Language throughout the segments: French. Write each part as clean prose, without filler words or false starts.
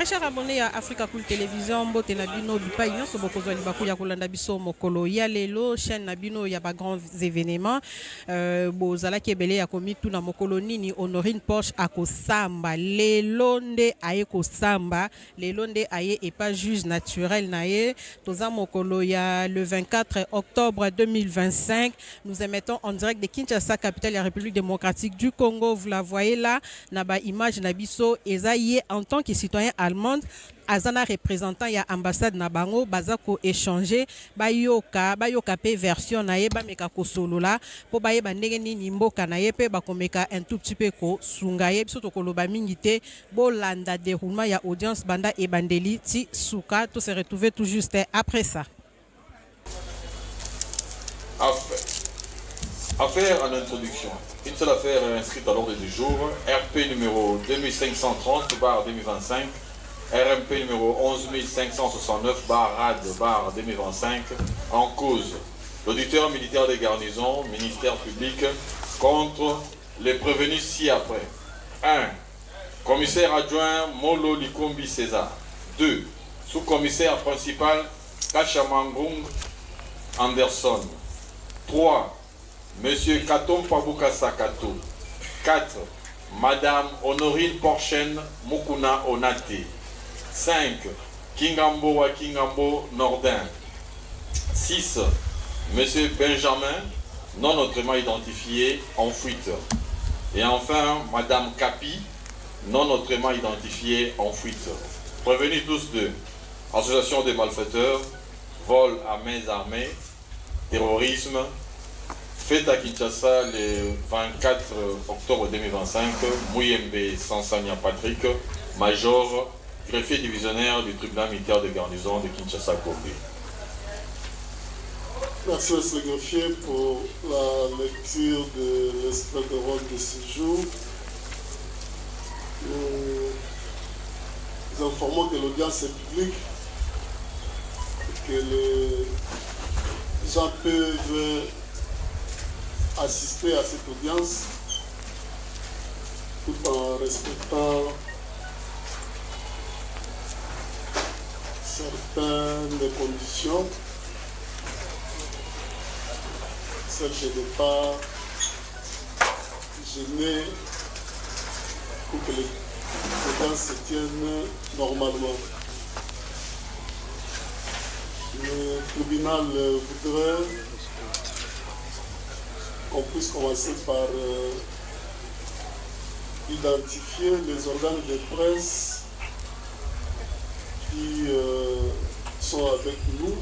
Très cher abonné à Africa Cool Télévision, Mbote Nabino, Bipayon, Sobokozo Libakou, Yakolanda Biso, Mokolo, Yalelo, chaîne Nabino, Yaba grands événements. Bozala Kebele, Yakomi, Tuna Mokolo Nini, Honorine Porsche, Akosamba, Lelonde Aye Kosamba, Lelonde Aye et pas juge naturel Naye, Toza Mokolo, ya le 24 octobre 2025. Nous émettons en direct de Kinshasa, capitale de la République démocratique du Congo. Vous la voyez là, Naba image Nabiso, Ezaïe en tant que citoyen allemand. Azana représentant ya ambassade na bango bazako échanger bayoka pe version na ye ba meka ko solola po ba ye ba ndenge nini mboka na ye pe ba komeka un tout petit peu ko sunga ye biso to koloba mingi te bolanda déroulement ya audience banda e bandeli ti suka to se retrouver tout juste après ça. Affaire en introduction. Une seule affaire inscrite à l'ordre du jour, RP numéro 2530/2025, RMP numéro 11569/RAD/2025, en cause l'auditeur militaire des garnisons, ministère public, contre les prévenus ci-après. 1. Commissaire adjoint Molo Likombi César. 2. Sous-commissaire principal Kachamangung Anderson. 3. Monsieur Katom Pabuka Sakato. 4. Madame Honorine Porchen Mukuna Onate. 5. Kingambo wa Kingambo Nordin. 6. Monsieur Benjamin, non autrement identifié, en fuite. Et enfin, Madame Capi, non autrement identifiée, en fuite. Prévenus tous deux. Association des malfaiteurs, vol à main armée, terrorisme, fait à Kinshasa le 24 octobre 2025, Mouyembe Sansania Patrick, major, greffier divisionnaire du tribunal militaire de garnison de Kinshasa-Kobé. Merci, monsieur le greffier, pour la lecture de l'extrait de rôle de ce jour. Nous informons que l'audience est publique et que les gens peuvent assister à cette audience tout en respectant certaines conditions, celles de ne pas gêner pour que les audiences se tiennent normalement. Le tribunal voudrait qu'on puisse commencer par identifier les organes de presse qui sont avec nous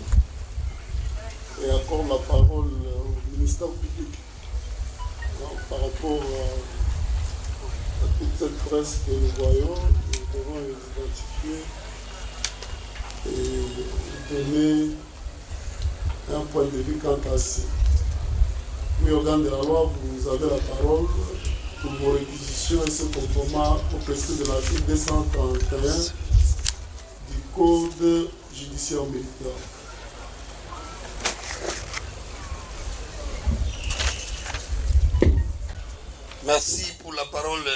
et accorde la parole au ministère public. Donc, par rapport à toute cette presse que nous voyons, nous devons les identifier et donner un point de vue quant à ces. Oui, organe de la loi, vous avez la parole pour vos réquisitions et se conformant au prescrit de l'article 231 du Code judiciaire militaire. Merci pour la parole,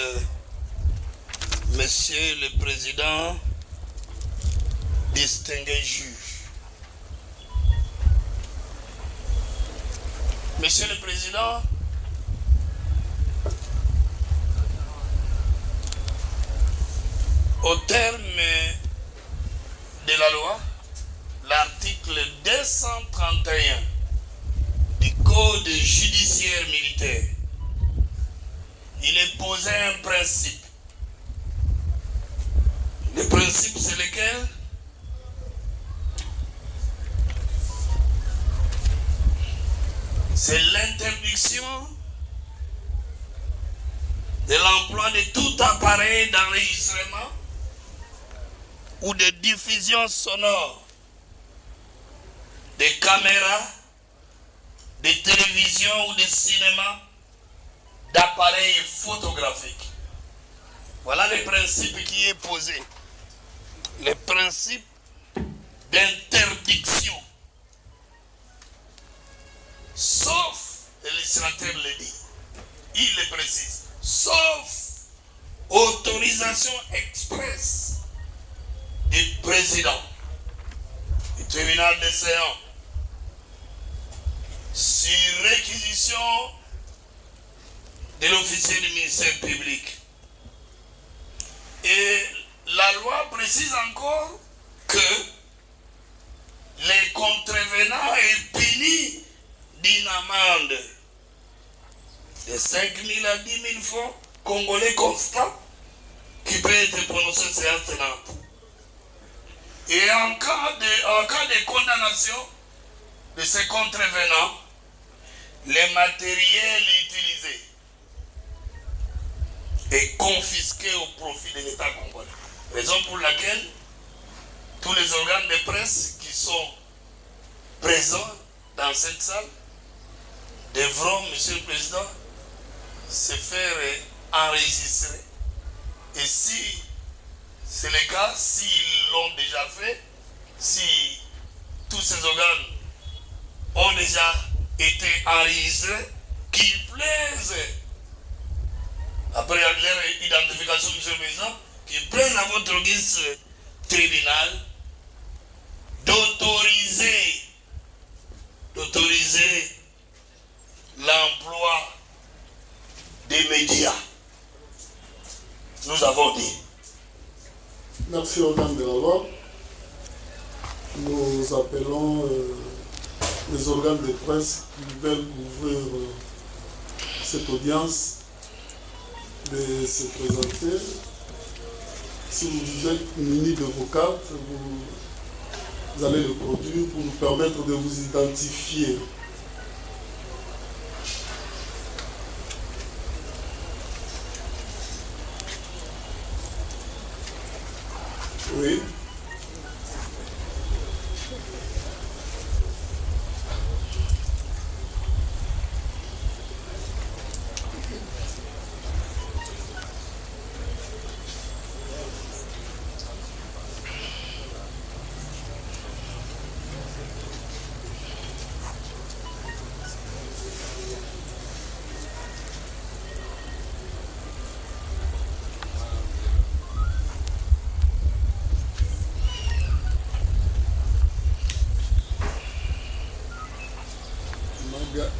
Monsieur le Président, distingué juge. Monsieur le Président, au terme de la loi, l'article 231 du Code judiciaire militaire, il est posé un principe. Le principe, c'est lequel? C'est l'interdiction de l'emploi de tout appareil d'enregistrement ou de diffusion sonore, des caméras, de télévision ou de cinéma, d'appareils photographiques. Voilà le principe qui est posé. Le principe d'interdiction. Sauf, le législateur le dit, il le précise, sauf autorisation expresse du président du tribunal des séants sur réquisition de l'officier du ministère public. Et la loi précise encore que les contrevenants est puni d'une amende de 5 000 à 10 000 francs congolais constants qui peut être prononcé séance tenante. Et en cas de condamnation de ces contrevenants, les matériels utilisés est confisqué au profit de l'État congolais. Raison pour laquelle tous les organes de presse qui sont présents dans cette salle devront, Monsieur le Président, se faire enregistrer. Et si c'est le cas, s'ils l'ont déjà fait, si tous ces organes ont déjà été enregistrés, qu'ils plaisent, après leur identification, Monsieur le Président, qu'ils plaisent à votre guise tribunal d'autoriser l'emploi des médias. Nous avons dit. Merci au organe de la loi. Nous appelons les organes de presse qui veulent ouvrir cette audience de se présenter. Si vous êtes munis de vos cartes, vous allez le produire pour nous permettre de vous identifier. Oui.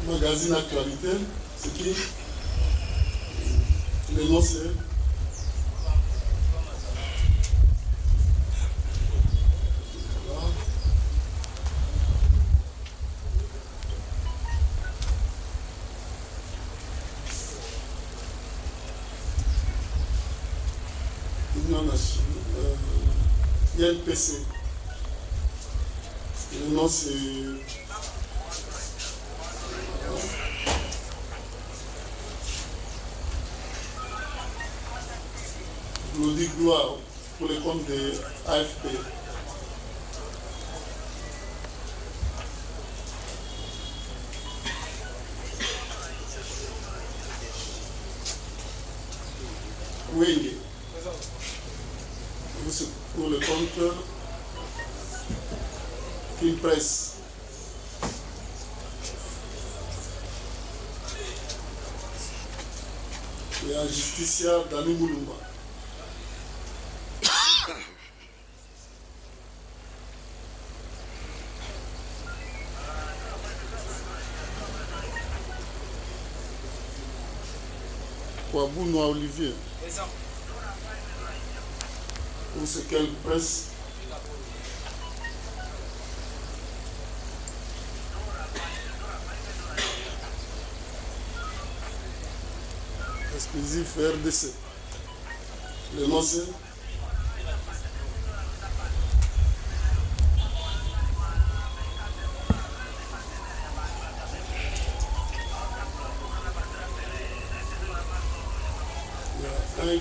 Magazine Actualité, c'est qui? Le nom c'est voilà. INPC. Le nom c'est Claudie Gloire pour les comptes de AFP. Wenge pour le compte Film Presse. Et un justiciable Dani Moulumba. Bounois Olivier. Pour ce qu'elle presse. Exclusif RDC. Le nom c'est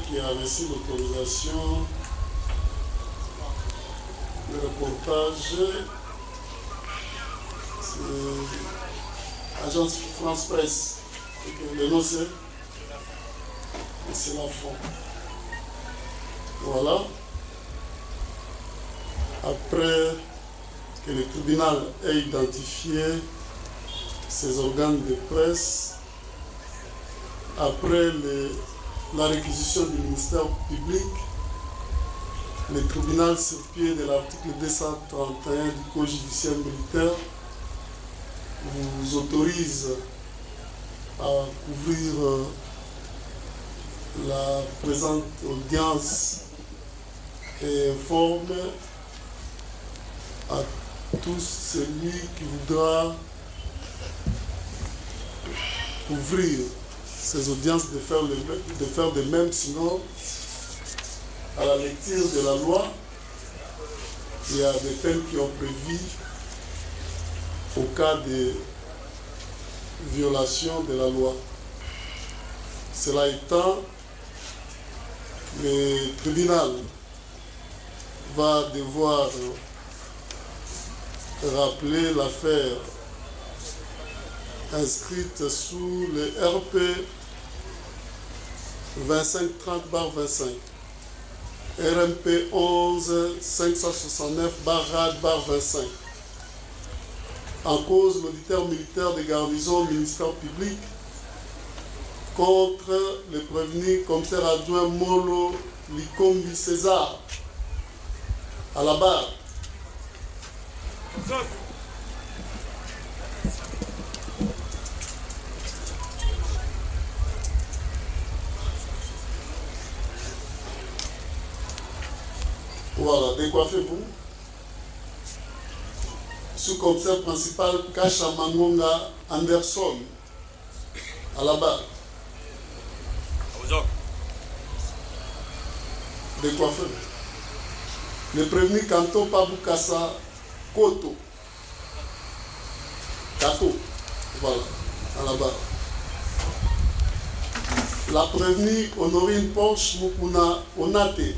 qui a reçu l'autorisation de reportage, c'est Agence France Presse. Le nom c'est la fond. Voilà. Après que le tribunal ait identifié ces organes de presse, après la réquisition du ministère public, le tribunal sur pied de l'article 231 du Code judiciaire militaire vous autorise à couvrir la présente audience et informe à tous celui qui voudra couvrir ces audiences de faire de même, sinon à la lecture de la loi, il y a des peines qui ont prévu au cas de violation de la loi. Cela étant, le tribunal va devoir rappeler l'affaire inscrite sous le RP 2530/25, RMP 11 569/25, en cause l'auditeur militaire de garnison au ministère public contre le prévenu commissaire adjoint Molo Likombi César à la barre. Voilà, décoiffez-vous. Sous-commissaire principal Kacha Mangonga Anderson à la barre. Décoiffez-vous. Le prévenu Kanto Pabukasa Koto. Kato. Voilà, à la barre. La prévenue Honorine Porsche Mukuna Onate.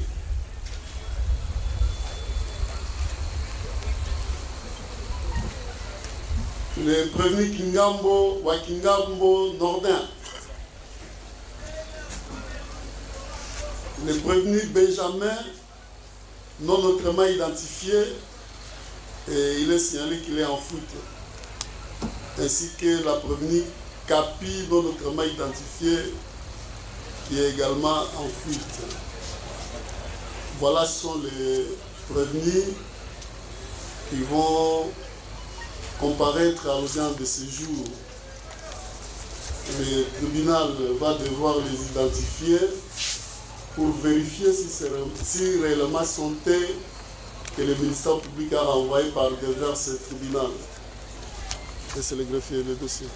Le prévenu Kingambo Wakingambo Nordin. Le prévenu Benjamin, non autrement identifié, et il est signalé qu'il est en fuite. Ainsi que la prévenue Capi, non autrement identifié, qui est également en fuite. Voilà, ce sont les prévenus qui vont comparaître à l'audience de ce jour. Le tribunal va devoir les identifier pour vérifier si réellement sont eux que le ministère public a renvoyé par devers ce tribunal. Et c'est le greffier, le dossier.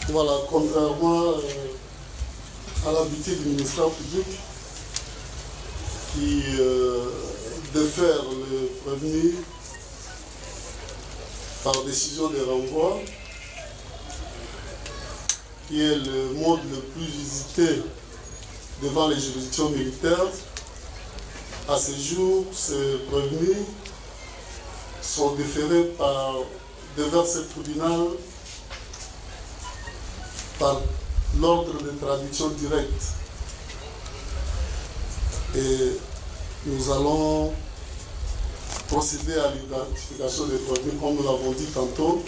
Voilà, contrairement à l'habitude du ministère public qui défère le prévenu par décision de renvoi, qui est le mode le plus visité devant les juridictions militaires, à ce jour, ces prévenus sont déférés devers ce tribunal par l'ordre de traduction directe. Et nous allons procéder à l'identification des prévenus, comme nous l'avons dit tantôt.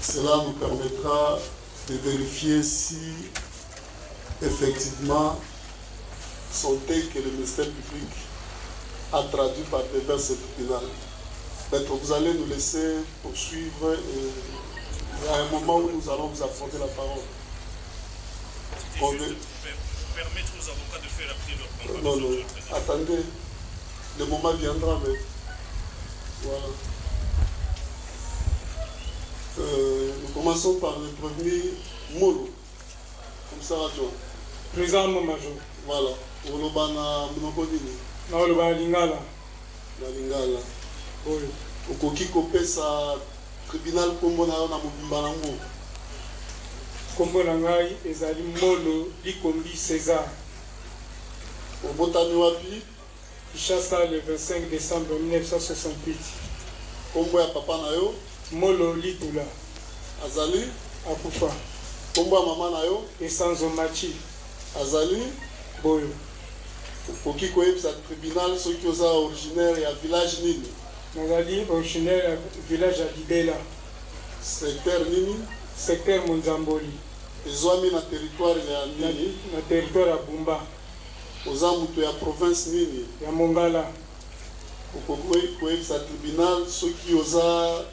Cela nous permettra de vérifier si effectivement sont tels que le ministère public a traduit par devers ce tribunal. Maître, vous allez nous laisser poursuivre et il y a un moment où nous allons vous accorder la parole. Permettre aux avocats de faire après leur Non, non, attendez. Le moment viendra, mais voilà. Nous commençons par le premier Molo. Comme ça, adjoint. Président Major. Voilà. Olobana Mnokodini. Olobana Lingala. na Lingala. Okoki kopesa tribunal kombo na yo na mobimba nango. Kombo na ngai ezali Molo Likombi César. Obotami wapi? Kinshasa le 25 décembre 1968. Kombo ya papa na yo? Molo Litula. Azali? Akufa. Kombo ya mama na yo? Esanzo Machi. Azali? Boyo. Okoki koyebisa tribunal soki oza originaire ya village nini? Nazali originaire ya village ya Libela. Secteur nini? Secteur Monzamboli. Ezwami na territoire ya nini? Na territoire ya Bumba. Oza mutu ya province nini? Ya Mongala. Okoki koyebisa tribunal soki oza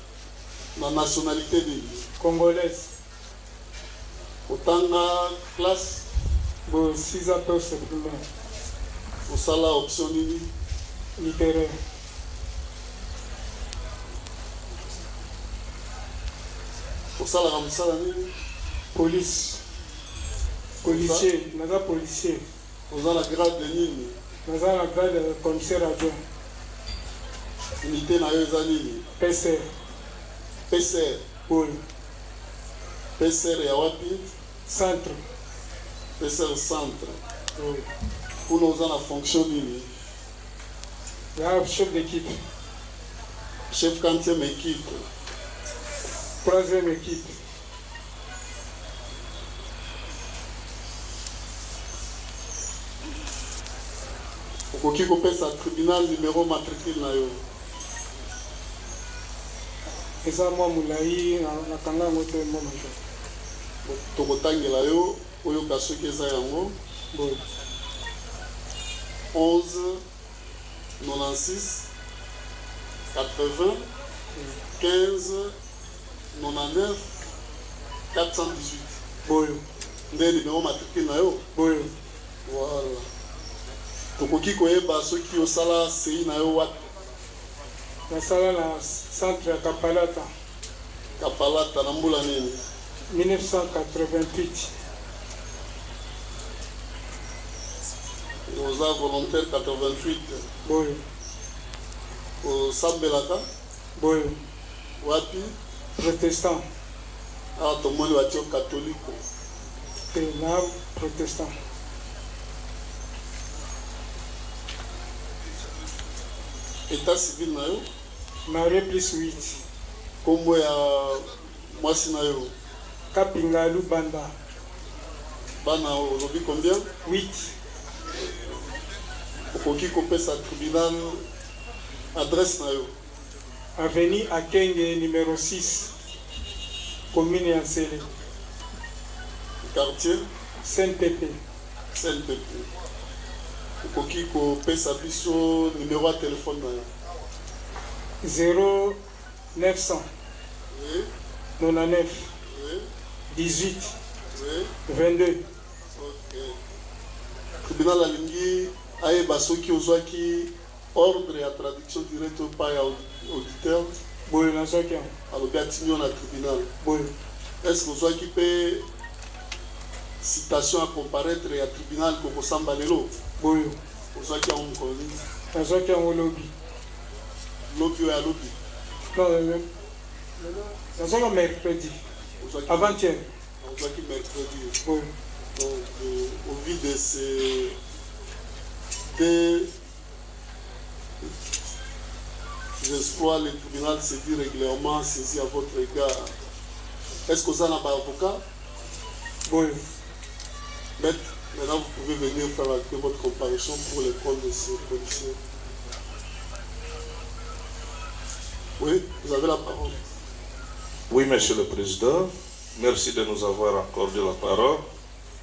na nationalité nini? Congolaise. Otanga classe? Bo 6 ans post primaire. Osala option nini? Littéraire. Osalaka mosala nini? Police. Policier. Naza policier. Oza na grade de nini? Naza na grade de commissaire adjoint. Unité na yo eza nini? PCR. PCR. Boyo. PCR ya wapi? Centre. PCR centre. Kuna oza na fonction nini? Ya chef d'équipe. Chef quantième équipe. 3e équipe. Okoki kopesa tribunal numéro matricule na yo? Eza mwa mulai nakanga yango te mwa majo. Tokotangela yo oyoka soki eza yango. Boyo. 11 96 80 15 99 418. Boyo. Nde numéro matricule na yo? Boyo. Voilà. Tokoki koyeba soki osala CI na yo wapi? Nasala na centre ya Kapalata. Kapalata na mbula nini? 1988. Oza volontaire 88. Boyo. Osambelaka Boyo. wapi? Protestant. Awa tomoni batie yo katoliko. Te na protestant. État civil na yo? Marie plus 8. Kombo ya mwasi na yo? Kapinga Lubanda. Bana olobi combien? 8. Okoki kopesa tribunal adresse na yo? Avenue Akenge numéro 6. Commune ya Nsele. Quartier? Saint-Pépé. Saint-Pépé. Okoki kopesa biso numéro ya téléphone na yo? 0900 Oui, 99 oui, 18 oui. 22. Ok. Tribunal alingi ayeba soki ozwaki ordre ya traduction directe pa ya auditeur. Boyo nazwaki yango. Alobi atimi yo na tribunal. Boyo. Est-ce que ozwaki mpe citation à comparaître ya tribunal kokosamba lelo? Boyo. Ozwaki yango mokolo nini? Nazwaki yango lobi. Lobi oyo alobi? Non, nazwaki mercredi. Ozwaki Avant-hier. ozwaki mercredi. Boyo. Donc, au vu de ces deux exploits, le tribunal se dit régulièrement saisi à votre égard. Est-ce que vous avez un avocat? Boyo. Maître, maintenant vous pouvez venir faire votre comparution pour les comptes de ces policiers. Oui, vous avez la parole. Oui, Monsieur le Président, merci de nous avoir accordé la parole.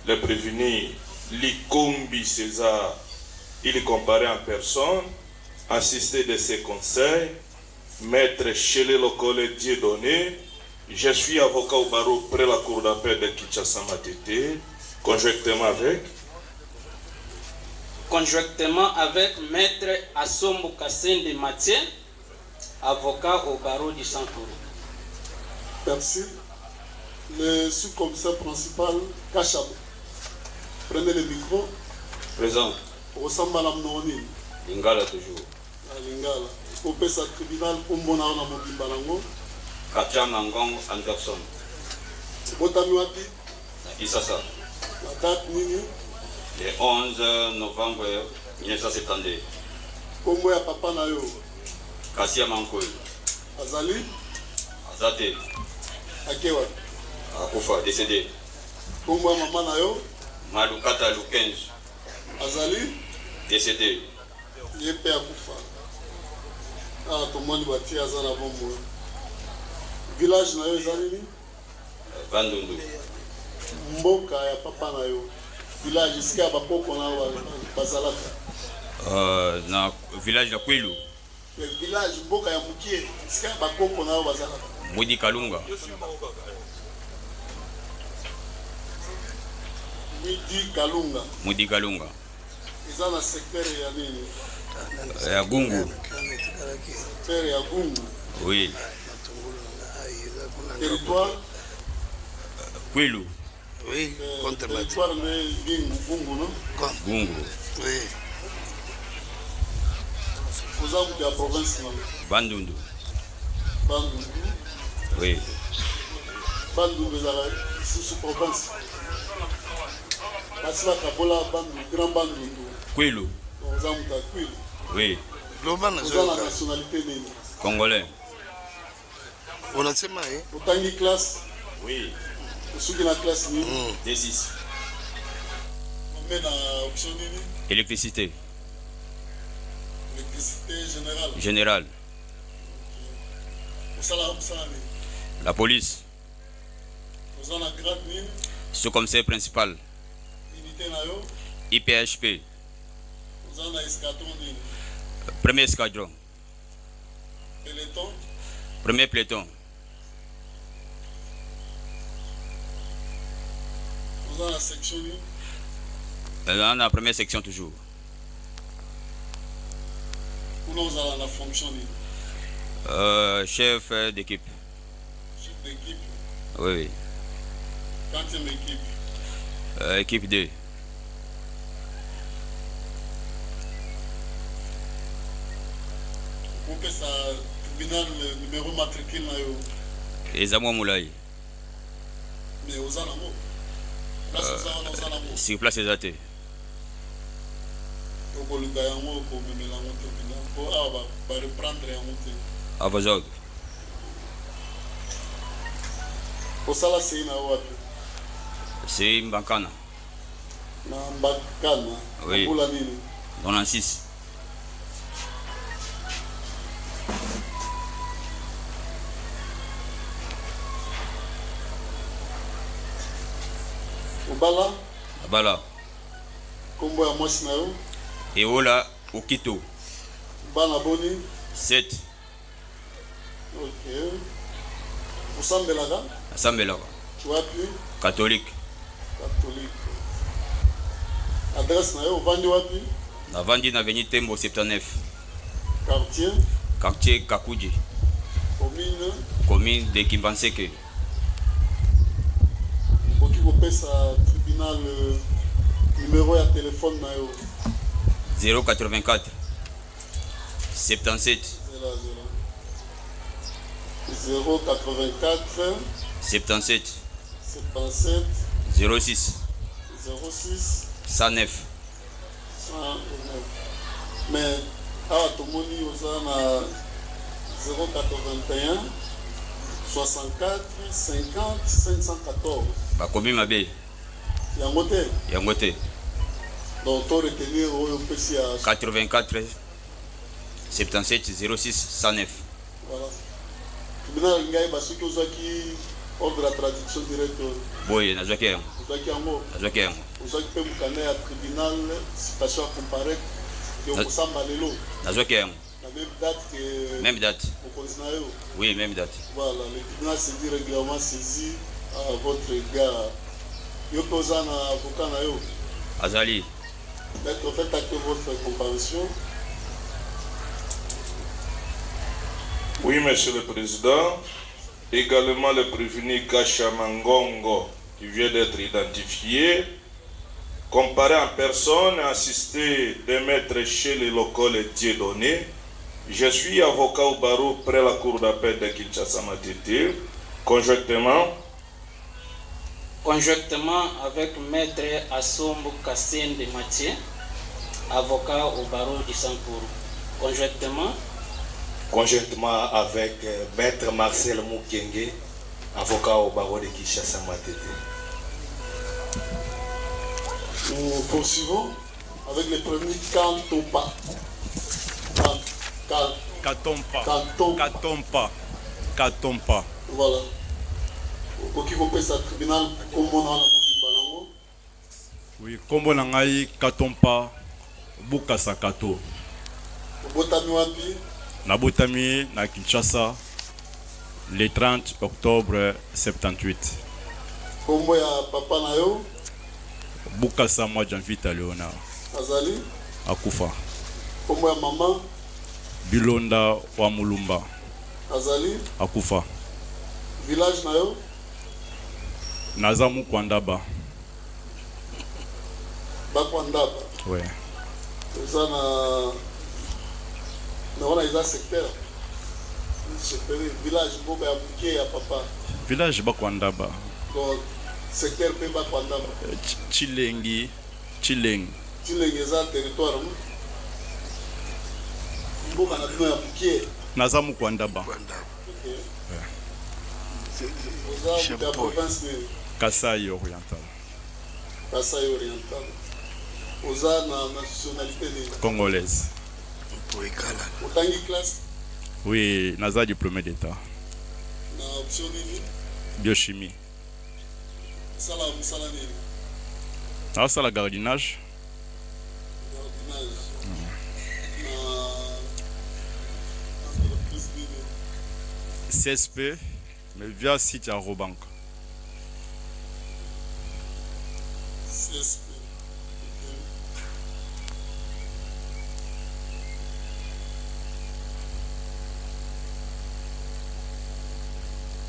Le prévenu Likombi César, il est comparé en personne, assisté de ses conseils, Maître Chele Lokole Dieudonné. Je suis avocat au barreau près la cour d'appel de Kinshasa Matete, conjointement avec Maître Assombo Kassende Mathieu, avocat au barreau du Sankuru. Merci. Le sous-commissaire principal, Kachabo. Prenez le micro. Présent. Au Samba Lamnoni. Lingala toujours. Lingala. kopesa tribunal kombo na ona mobimba nango. Katia Mangong Anderson. Botami wapi? Isasa. La date nini? Le 11 novembre 1972. Kombo ya papa na yo? Kassia Mankoy. Azali? Azate. Akewa? Akufa, décédé. Kombo ya mama na yo? Malukata Lukenj. Azali? Décédé. Yepe akufa. Ah, tomoni bati azana bombo. Village na yo ezali ni? Bandundu. Mboka ya papa na yo. Village iska bakoko na bazalaka. Na village de Kwilu. Le village mboka ya mukie iska bakoko na bazalaka. Mudi Kalunga. Mudi Kalunga. Eza na secteur ya nini? Ya Gungu. Secteur ya Gungu. Oui. Territoire Kwilu. Oui, contre la territoire de Gungu, non? Gungu. Oui. Vous avez la province, non? Bandundu. Bandundu. Oui. Bandundu est sous province. Parce que Kabola Bandundu, grand Bandundu. Kwilu. Vous avez la Kwilu. Oui. Vous avez la nationalité nini? Congolais. On a sema Vous avez une classe? Oui. Vous avez la classe nini? D6. Vous avez la option nini? Électricité. Électricité générale. Général. Vous avez la La police. Vous avez la grade nini? Sous-commissaire principal. Unité na yo? IPHP. Vous avez la escadron nini? Premier escadron. Peloton? Premier peloton. Vous avez la section nini? Dans la première section toujours. Vous avez la fonction nini? Chef d'équipe. Chef d'équipe? Oui, oui. Quantième équipe? Équipe 2. Vous faites ça, tribunal numéro matricule na yo? Ezamo Moulay. Mais aux anamo? Place aux anamo? Sur place exacte. Pour le gars, pour me mélanger au tribunal, pour reprendre en monter. À vos ordres. Pour ça, là, c'est une wapi? C'est Mbakana. Na Mbakana? Oui. Pour la nini? 96. Obala? Abala. Kombo ya mwasi na yo? Eola Okito. Bana boni? 7. Ok. Osambelaka? Asambelaka. Wapi? Catholique. Catholique. Adresse na yo ovandi wapi? Navandi na Avenue Tembo 79. Quartier? Quartier Kakuji. Commune? Commune de Kimbanseke. Oki kopesa tribunal numéro ya téléphone na yo? 084 77 084 77 77 06 06 109. 109. Mais awa tomoni oza na 081 64 50 514. Bakomi mabe. Yango te? Yango te. Donc to retenir oyo pesi ya 84 77 06 109. voilà. Tribunal ngai basoki ozwaki ordre ya traduction directe. Boye nazwaki yango. Ozwaki yango? Nazwaki yango. Ozwaki mpe mokanda ya tribunal citation ya comparaître ke okosamba lelo? Nazwaki yango. La même date que même date. Au oui, même date. Voilà, le tribunal s'est dit régulièrement saisi à votre égard. Yo posa na avocat na yo? Azali. Maître, faites acte votre compréhension. Oui, Monsieur le Président. Également le prévenu Kassia Mangongo, qui vient d'être identifié, comparé en personne, assisté de maître chez les locaux Dieudonné, Je suis avocat au barreau près la cour d'appel de Kinshasa Matete, conjointement avec Maître Asombo Kassende Mathieu, avocat au barreau du Sankourou. Conjointement avec Maître Marcel Moukenge, avocat au barreau de Kinshasa Matete. Nous poursuivons avec le premier Kantompa. Katompa. Voilà. Okoki kopesa tribunal kombo na mobimba nango. Oui, kombo na ngai Katompa Bukasa Kato. Obotami wapi? Nabotami na Kinshasa le 30 octobre 78. Kombo ya papa na yo? Bukasa mwa Janvita Léonard. Azali? Akufa. Kombo ya mama? Bilonda wa Mulumba. Azali? Akufa. Village na yo? Nazamu Kwandaba. Bakwandaba? Ouais. Eza na wana eza secteur. Village mboka ya muke ya papa. Village Bakwandaba. Donc secteur pe Bakwandaba. Chileng. Chileng eza territoire. Mboka na bino ya muke. Nazamu Kwandaba. Okay. Oza de la province de Kasai Oriental. Kasai Oriental. Oza na nationalité de Congolaise. Otangi classe? Oui, naza diplômé d'état. Na option nini? Biochimie. Sala musala nini? Nasala gardinage. Jardinage. Na entreprise nini? CSP, mais via site à Robank. CSP.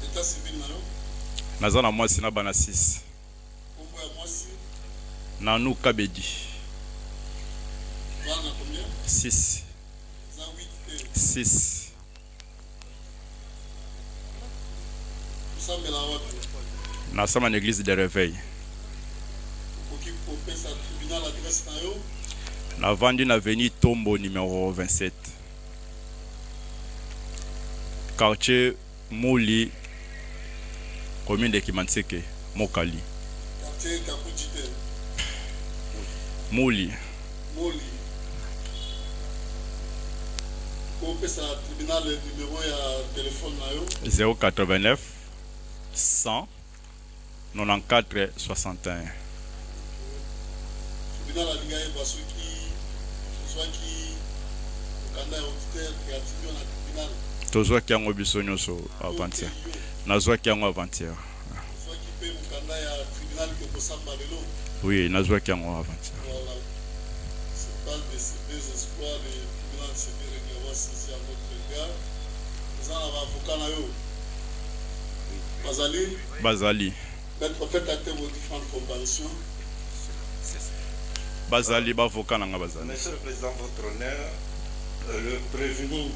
État civil na yo? Naza na mwasi na bana 6. Kombo ya mwasi? Nanou Kabedi. Bana combien? 6. Za 8 te. 6. Usambela wapi? Nasama na église de réveil. Okoki kopesa tribunal adresse na yo? Na vendu na avenue Tombo numéro 27. Quartier Mouli, commune de Kimanseke, Mokali. Quartier Kakujite. Mouli. Moli. Kopesa tribunal le numéro ya téléphone na yo? 089 100 94 61. Tribunal alinga yeba soki okanda ya auditeur créative yo na tribunal. Tozwaki yango biso nyonso avant-hier. Nazwaki yango avant-hier. Soki pe mokanda ya tribunal ke kosamba lelo. Oui, nazwaki yango avant-hier. Voilà. C'est pas de désespoir de tribunal se fait régulièrement saisi à votre égard. Vous en avez avocat na yo? Bazali? Bazali. Maître, faites acter vos différentes conventions. Bazali, avocat nanga Bazali. Monsieur le Président, votre honneur, le prévenu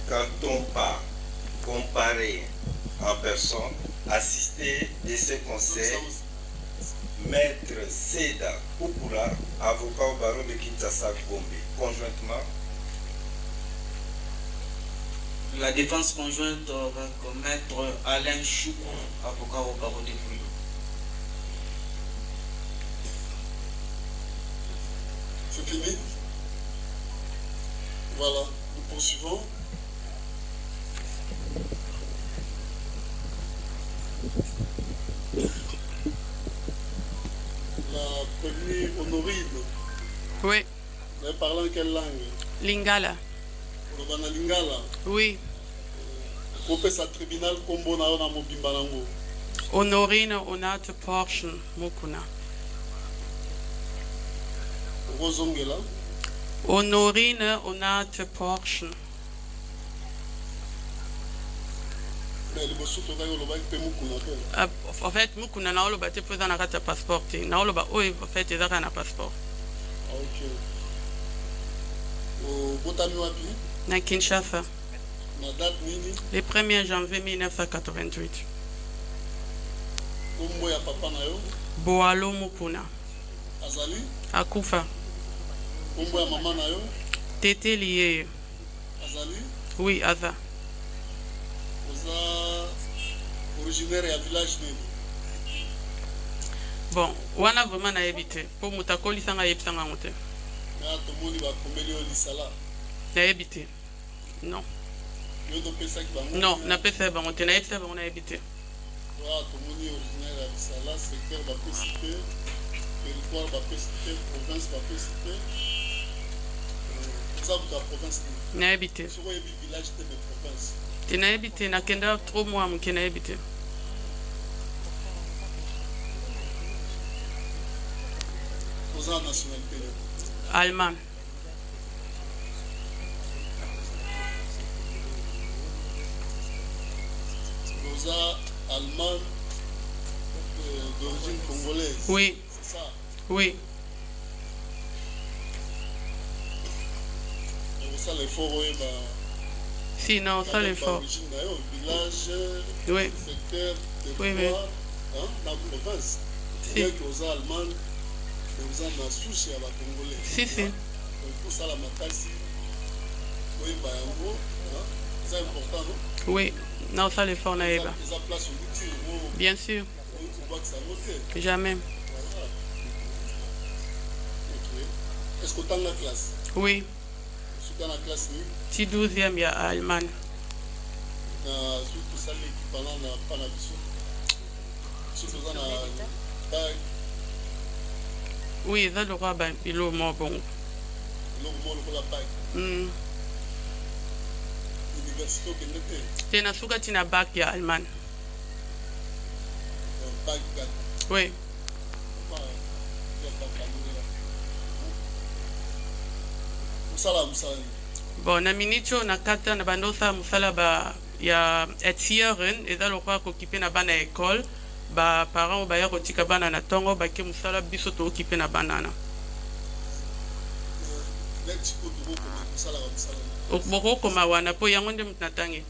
Katompa comparé en personne, assisté de ses conseils, Maître Seda Kukula, avocat au barreau de Kinshasa Gombe, conjointement. La défense conjointe avec Maître Alain Choukou, avocat au barreau de Pouillou. C'est fini? Voilà, nous poursuivons. La prévenue Honorine. Oui. Vous avez parlé en quelle langue? Lingala. Olobana Lingala? Oui. Kopé sa tribunal kombo na yo na mobimba nango. Honorine Onate Portion Mukuna. Rozongela? Honorine Onate Portion. Mais liboso to kayo loba pe Mukuna pe. En fait, Mukuna na oloba te poza na kata passeport. Na oloba oyo en fait ezaka na passeport. Ok. O botami wapi? na Kinshasa. Na date nini? Le 1er janvier 1988. Kombo ya papa na yo? Boalo Mupuna. Azali? Akufa. Kombo ya mama na yo? Tete lié. Azali? Oui, Aza. Oza originaire ya village nini? Bon, wana vraiment na habité. Pour mutakoli sanga yebsanga ngote. Na tomoni ba komeli yo lisala. Na habité. Non. Yo do pesa ki bango? Non, na pesa bango te na yebsa bango na habité. Wa tomoni originaire ya lisala, secteur ba PCP, territoire ba PCP, province ba PCP. Ça vous la province. Na habité. Sur le village de province. Tu na habité na kenda 3 mois mu kena habité. Aux nationalité Allemand. Aux Allemand d'origine congolaise. Oui. C'est ça. Oui. Ça l'effort si non ça l'effort village oui secteur oui oui dans la province si aux Allemands aux na souci à la congolais si si pour ça la makasi oui ba yango c'est important non oui non ça l'effort na eba ça place au bien sûr jamais est-ce que tu as la classe oui dans la classe ni ti 12e ya Allemagne na surtout ça l'équivalent na pas na biso surtout dans la bac oui ça le roi ben ilo mo bon le la bac université que n'était tena suka tina bac ya Allemagne bac oui bon na minicho na kata na bandosa musala ba ya etieren eza lokwa ko kipe na bana école ba parents ba ya kotika bana na tongo ba ke musala biso to kipe na banana boko koma wana po yango nde mtatangi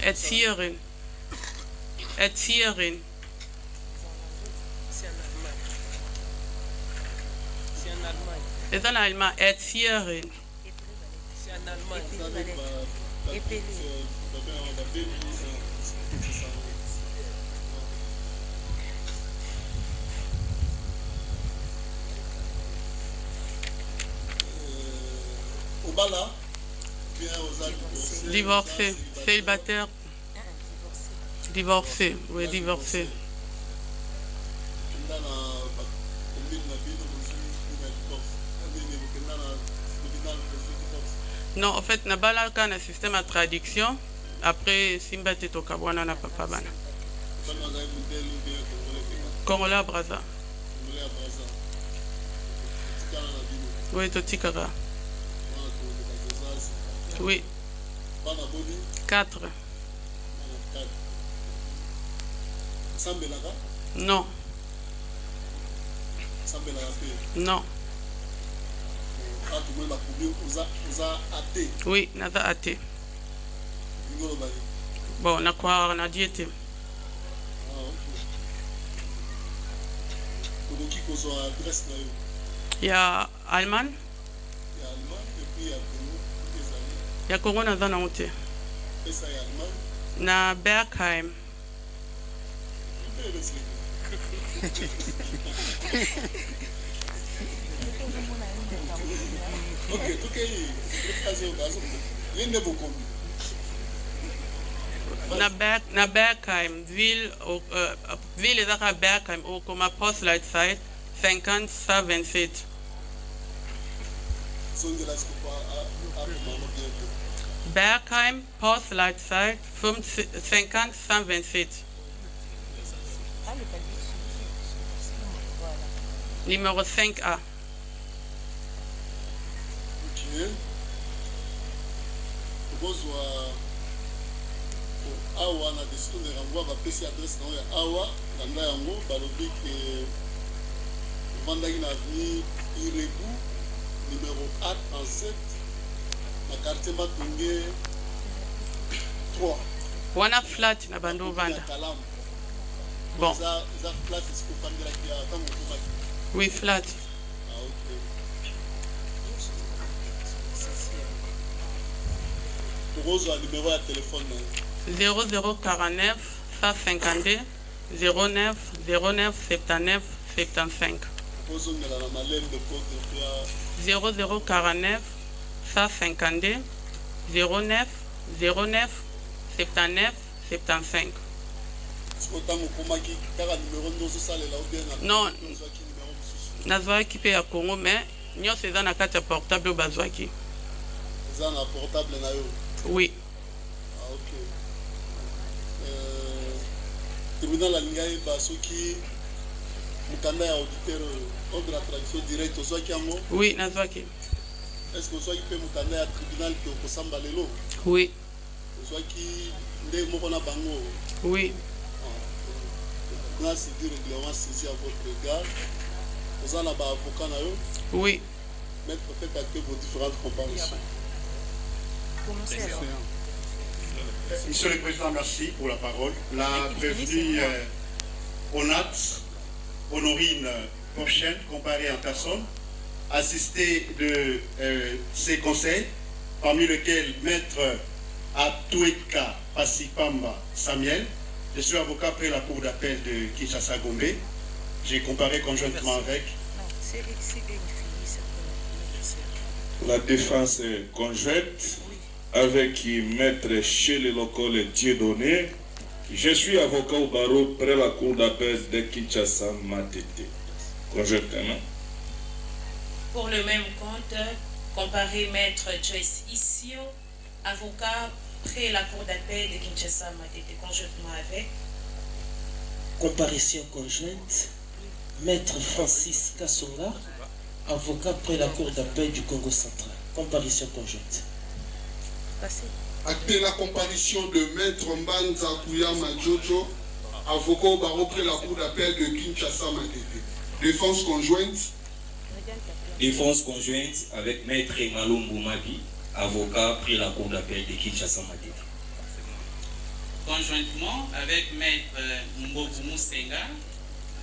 etieren c'est en allemand, Erziehering. C'est en allemand. Au Bala, bien aux divorcé, célibataire. Divorcé, oui, divorcé. Non, en fait, nabala quand un système à traduction, après simba teto kabwana na papa bana. Congolais Braza. Oui, totikara. Oui. 4. Non. Non. Oui, naza athée. Bon, on a quoi, on a diété. Il y a Allemagne. Il y a Congo naza na honte. Na Bergheim. Na Bergheim, ville ezaka Bergheim okoma poste light site 50-127. Bergheim poste light site 50-127. Numéro 5A. Awa na décision de renvoi va PC adresse na ya awa landa yango balobi ke vandaki na avenue Irebu numéro 4 en 7 na quartier Matunge 3 wana flat na bando vanda bon za flat isikofandela kia tango komaki oui flat ah ok tokozwa numéro ya telefone 0049 152 09 09 79 75 kozongela na malende kote pia 0049 152 09 09 79 75 sikotango komaki kaka numéro ndozosalela obenga non nazwaki mpe ya Congo mais nyonso eza na kati ya portable oyo bazwaki eza na portable na yo oui ah ok tribunal alingi ayeba soki mokanda ya auditeur ordre ya traduction direct ozwaki yango oui nazwaki est ce que ozwaki mpe mokanda ya tribunal ke okosamba lelo oui ozwaki nde moko na bango oui tribunal civil règlement saisi à votre égard oza na baavocat na yo oui maître faites acter vos différentes comparaisons. Monsieur le Président, merci pour la parole. La prévenue Onat, Honorine Porchen, comparée en personne, assistée de ses conseils, parmi lesquels Maître Atueka Pasipamba Samuel. Je suis avocat après la cour d'appel de Kinshasa Gombe. J'ai comparé conjointement avec la défense conjointe avec Maître Chele Lokole Dieudonné. Je suis avocat au barreau près la cour d'appel de Kinshasa Matete. Conjointement. Pour le même compte, comparé Maître Joyce Issio, avocat près la cour d'appel de Kinshasa Matete, conjointement avec. Comparution conjointe, Maître Francis Kassonga, avocat près la cour d'appel du Congo central. Comparution conjointe. Acté la comparution de Maître Mbanza Kouyama Jojo, avocat au barreau près la cour d'appel de Kinshasa Matete. Défense conjointe. Défense conjointe avec Maître Malumbu Mabi, avocat près la cour d'appel de Kinshasa Matete. Conjointement avec Maître Mboku Musenga,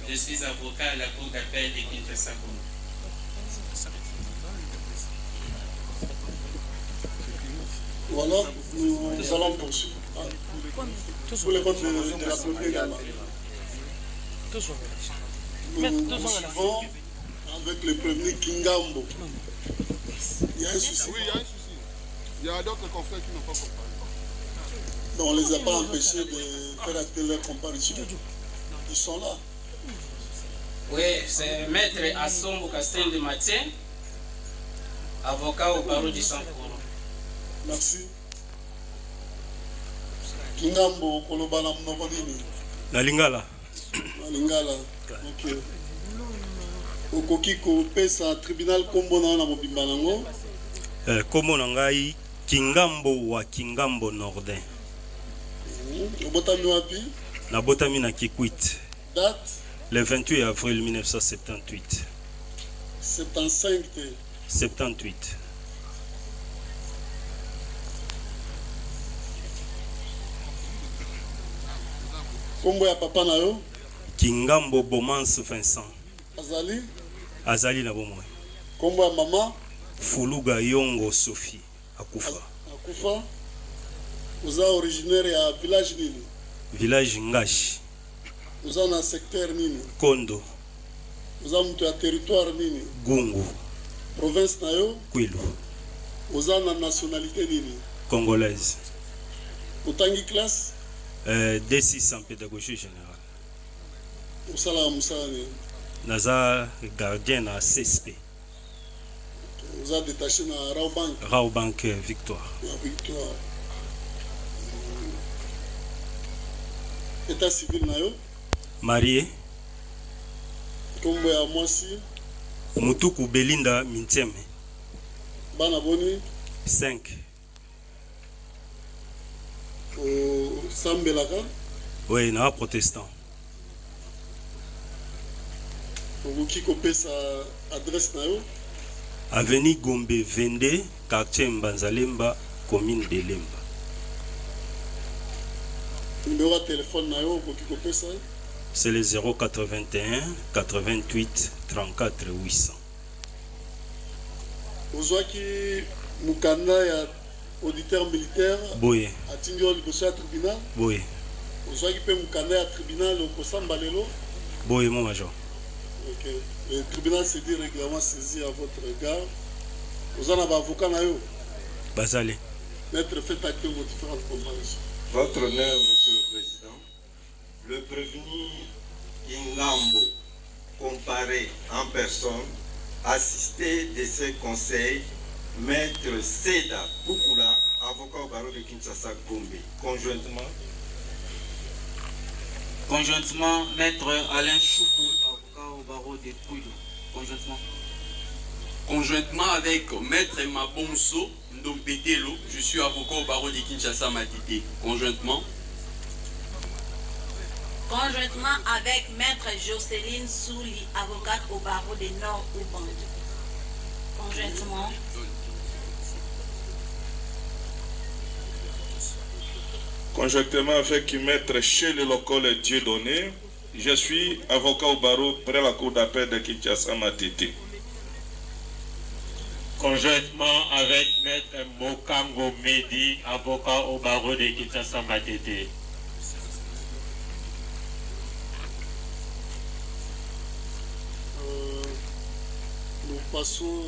je suis avocat à la cour d'appel de Kinshasa. Voilà, nous allons poursuivre. Pour les comptes de la première également. Nous suivons avec le premier Kingambo. Il y a un souci. Oui, il y a un souci. Il y a d'autres confrères qui n'ont pas compris. Non, on ne les a pas empêchés de faire acter leur comparution. Ils sont là. Oui, c'est Maître Assombo Castel de Mathieu, avocat au barreau du Saint-Paul. Merci. Kingambo kolobana mnoko nini? Na Lingala. Na Lingala. OK. Okoki kopesa tribunal kombo na mobimba nango? Kombo na ngai Kingambo wa Kingambo Nordin. Obotami wapi? Na botami na Kikwit. Date? Le 28 avril 1978. 75 78. Kombo ya papa na yo? Kingambo Bomance Vincent. Azali? Azali na bomwe. Kombo ya mama? Fuluga Yongo Sophie. Akufa. Akufa? Oza originaire ya village nini? Village Ngashi. Oza na secteur nini? Kondo. Oza mtu ya territoire nini? Gungu. Province na yo? Kwilu. Oza na nationalité nini? Congolaise. Otangi classe? D6 en pédagogie générale. Osala musala ni? Naza gardien à CSP. Vous êtes détaché dans Raobank? Raobank Victoire. Victoire. État civil na yo? Marié. Kombo ya mwasi? Mutuku Belinda Mintieme. Bana boni? 5. Sambelaka? Oui, na protestant. Okoki kopesa adresse na yo? Avenue Gombe 22, quartier Mbanzalemba, commune de Lemba. Numéro de téléphone, c'est le 081 88 34 800. Ozwaki mukanda ya auditeur militaire. Boye. Atindio liboso tribunal. Boye. Ozwaki pe mukanda ya tribunal okosamba lelo. Boye mon major. Ok. Le tribunal s'est dit régulièrement saisi à votre regard. Vous en avez avocat na yo. Bazale. Maître, faites acte vos différentes comparaisons. Votre honneur, Monsieur le Président, le prévenu Ingambo, comparé en personne, assisté de ses conseils, Maître Seda Boukoula, avocat au barreau de Kinshasa Gombe, conjointement, Maître Alain Choukou, avocat au barreau de Pouilou, conjointement avec Maître Mabonso Ndompetelo, je suis avocat au barreau de Kinshasa Matete, conjointement avec Maître Jocelyne Souli, avocate au barreau de Nord-Ouban. Conjointement avec Maître Chele Lokole Dieudonné, je suis avocat au barreau près la cour d'appel de Kinshasa Matete. Conjointement avec Maître Mokango Medi, avocat au barreau de Kinshasa Matete. Nous passons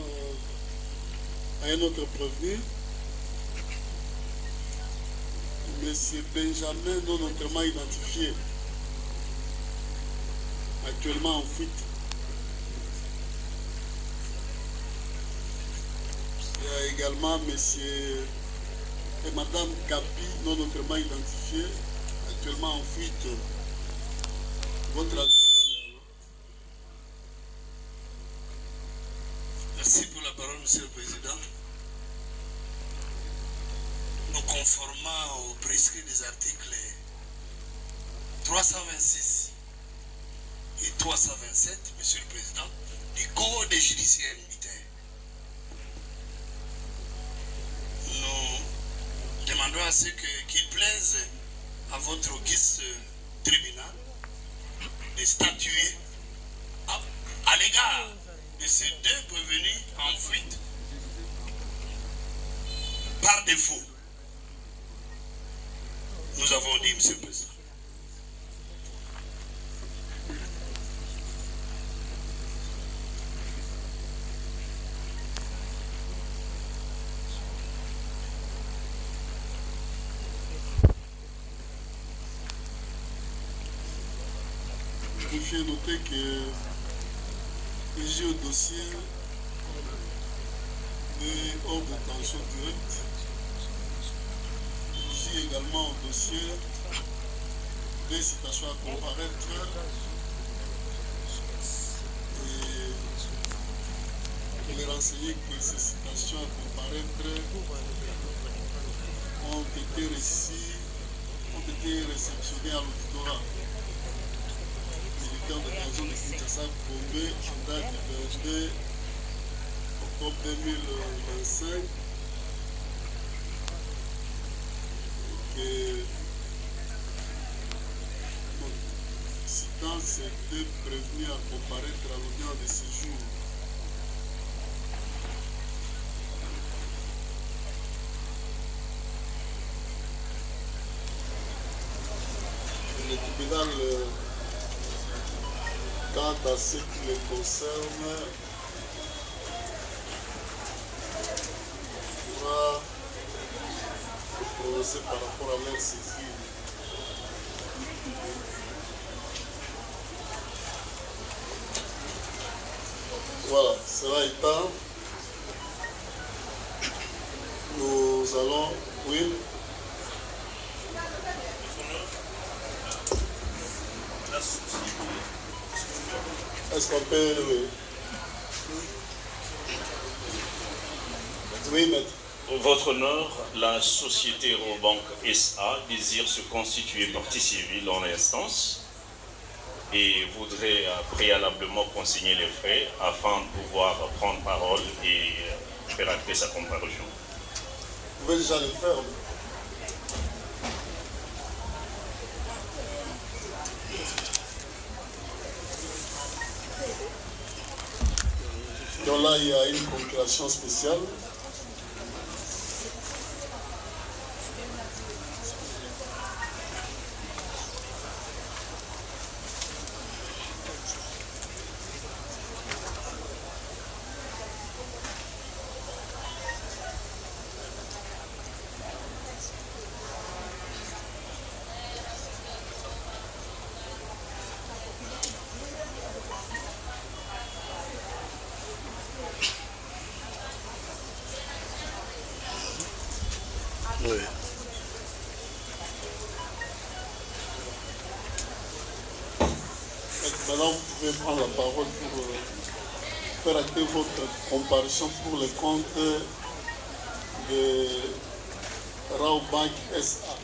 à un autre prévenu. Monsieur Benjamin, non notamment identifié, actuellement en fuite. Il y a également monsieur et madame Kapi, non notamment identifié, actuellement en fuite. Votre avis? Merci pour la parole, Monsieur le Président. Nous conformant au prescrit des articles 326 et 327, Monsieur le Président, du Code judiciaire militaire, nous demandons à ce qu'il plaise à votre auguste tribunal de statuer à l'égard de ces deux prévenus en fuite par défaut. Nous avons dit, Monsieur le Président. Il faut noter que j'ai au dossier est hors de tension directe. J'ai également au dossier des citations à comparaître et les renseigner que ces citations à comparaître ont été réceptionnées à l'auditorat militaire de la zone de Kinshasa Gombe en date du 22 octobre 2025. Citant ces deux prévenus à comparaître à l'audience de ce jour. Le tribunal, quant à ce qui les concerne, pourra se prononcer par rapport à leur saisie. Voilà, cela étant, nous allons, oui. Est-ce qu'on peut, oui. Oui, maître. Votre honneur, la société Eurobank SA désire se constituer partie civile en l'instance. et voudrait préalablement consigner les frais afin de pouvoir prendre parole et faire acter sa comparution. Vous pouvez déjà le faire. Donc là, il y a une procuration spéciale. Oui. Maintenant, vous pouvez prendre la parole pour faire acter votre comparution pour le compte de Raobank SA.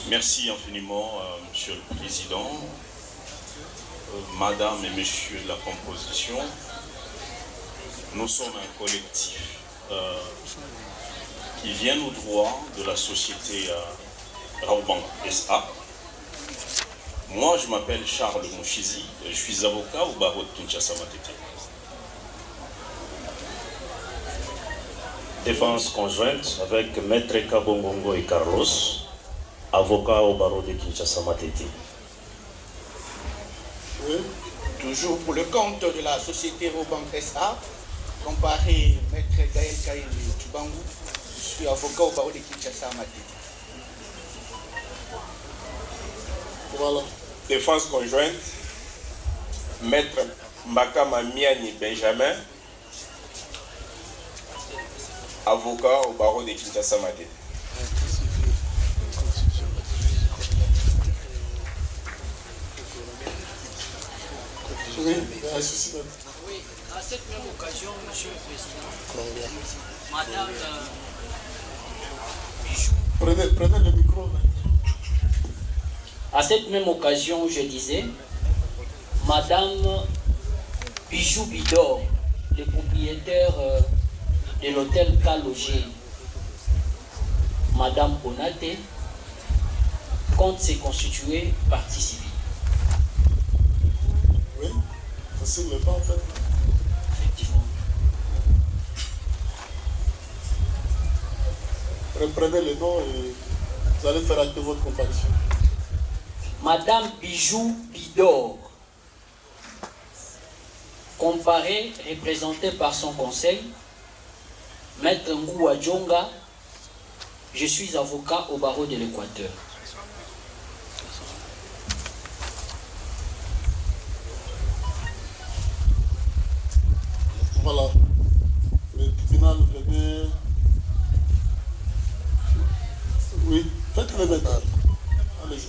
Merci infiniment, Monsieur le Président, Madame et Messieurs de la composition. Nous sommes un collectif qui vient au droit de la société Raobank SA. Moi, je m'appelle Charles Mouchizi, je suis avocat au barreau de Kinshasa Matete. Défense conjointe avec Maître Kabongongo et Carlos, avocat au barreau de Kinshasa Matete. Oui. Toujours pour le compte de la société Raobank SA, comparé Maître Gaël Kaïli Tubangou, je suis avocat au barreau de Kinshasa Matete. Voilà. Défense conjointe, Maître Makama Miani Benjamin, avocat au barreau de Kinshasa Matete. Oui, à cette même occasion, Monsieur le Président, Madame Bijou. Prenez le micro. À cette même occasion, je disais, Madame Bijou Bidor, le propriétaire de l'hôtel Kalogé, Madame Onate, compte se constituer partie civile. Oui, ça ne pas en fait. Effectivement. Reprenez le nom et vous allez faire acter votre comparution. Madame Bijou Bidor, comparée, représentée par son conseil, Maître Ngoua Djonga, je suis avocat au barreau de l'Équateur. Voilà. Le tribunal venait. Oui, faites-le maintenant. Allez-y.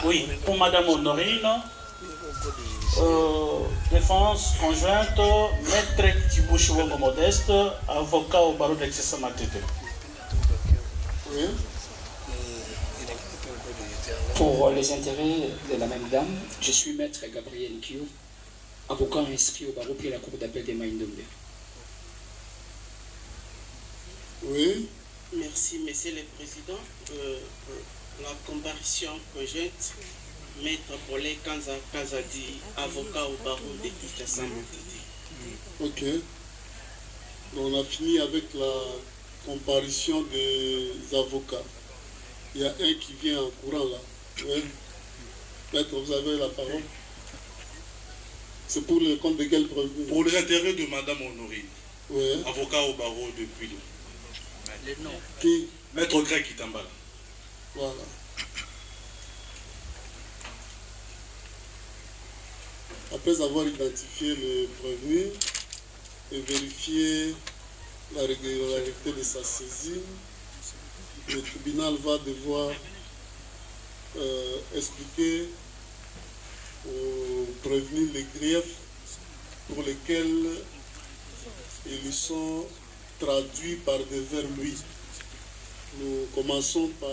Oui, pour Madame Honorine, défense conjointe, Maître Tibouchouongo Modeste, avocat au barreau de Kinshasa Matete. Oui. Pour les intérêts de la même dame, je suis Maître Gabriel Kio, avocat inscrit au barreau puis à la cour d'appel de Maïndombe. Oui. Merci, Monsieur le Président. La comparution conjointe, Maître Paulé Kanza Kazadi, avocat au barreau de Kinshasa Matete. Ok. Donc on a fini avec la comparution des avocats. Il y a un qui vient en courant là. Oui. Maître, vous avez la parole. C'est pour le compte de quel problème? Pour les intérêts de Madame Honorine, oui. Avocat au barreau de Puilo. Le nom. Qui? Maître Greg Kitambala. Voilà. Après avoir identifié le prévenu et vérifié la régularité de sa saisine, le tribunal va devoir expliquer aux prévenus les griefs pour lesquels ils lui sont traduits par des vers lui. Nous commençons par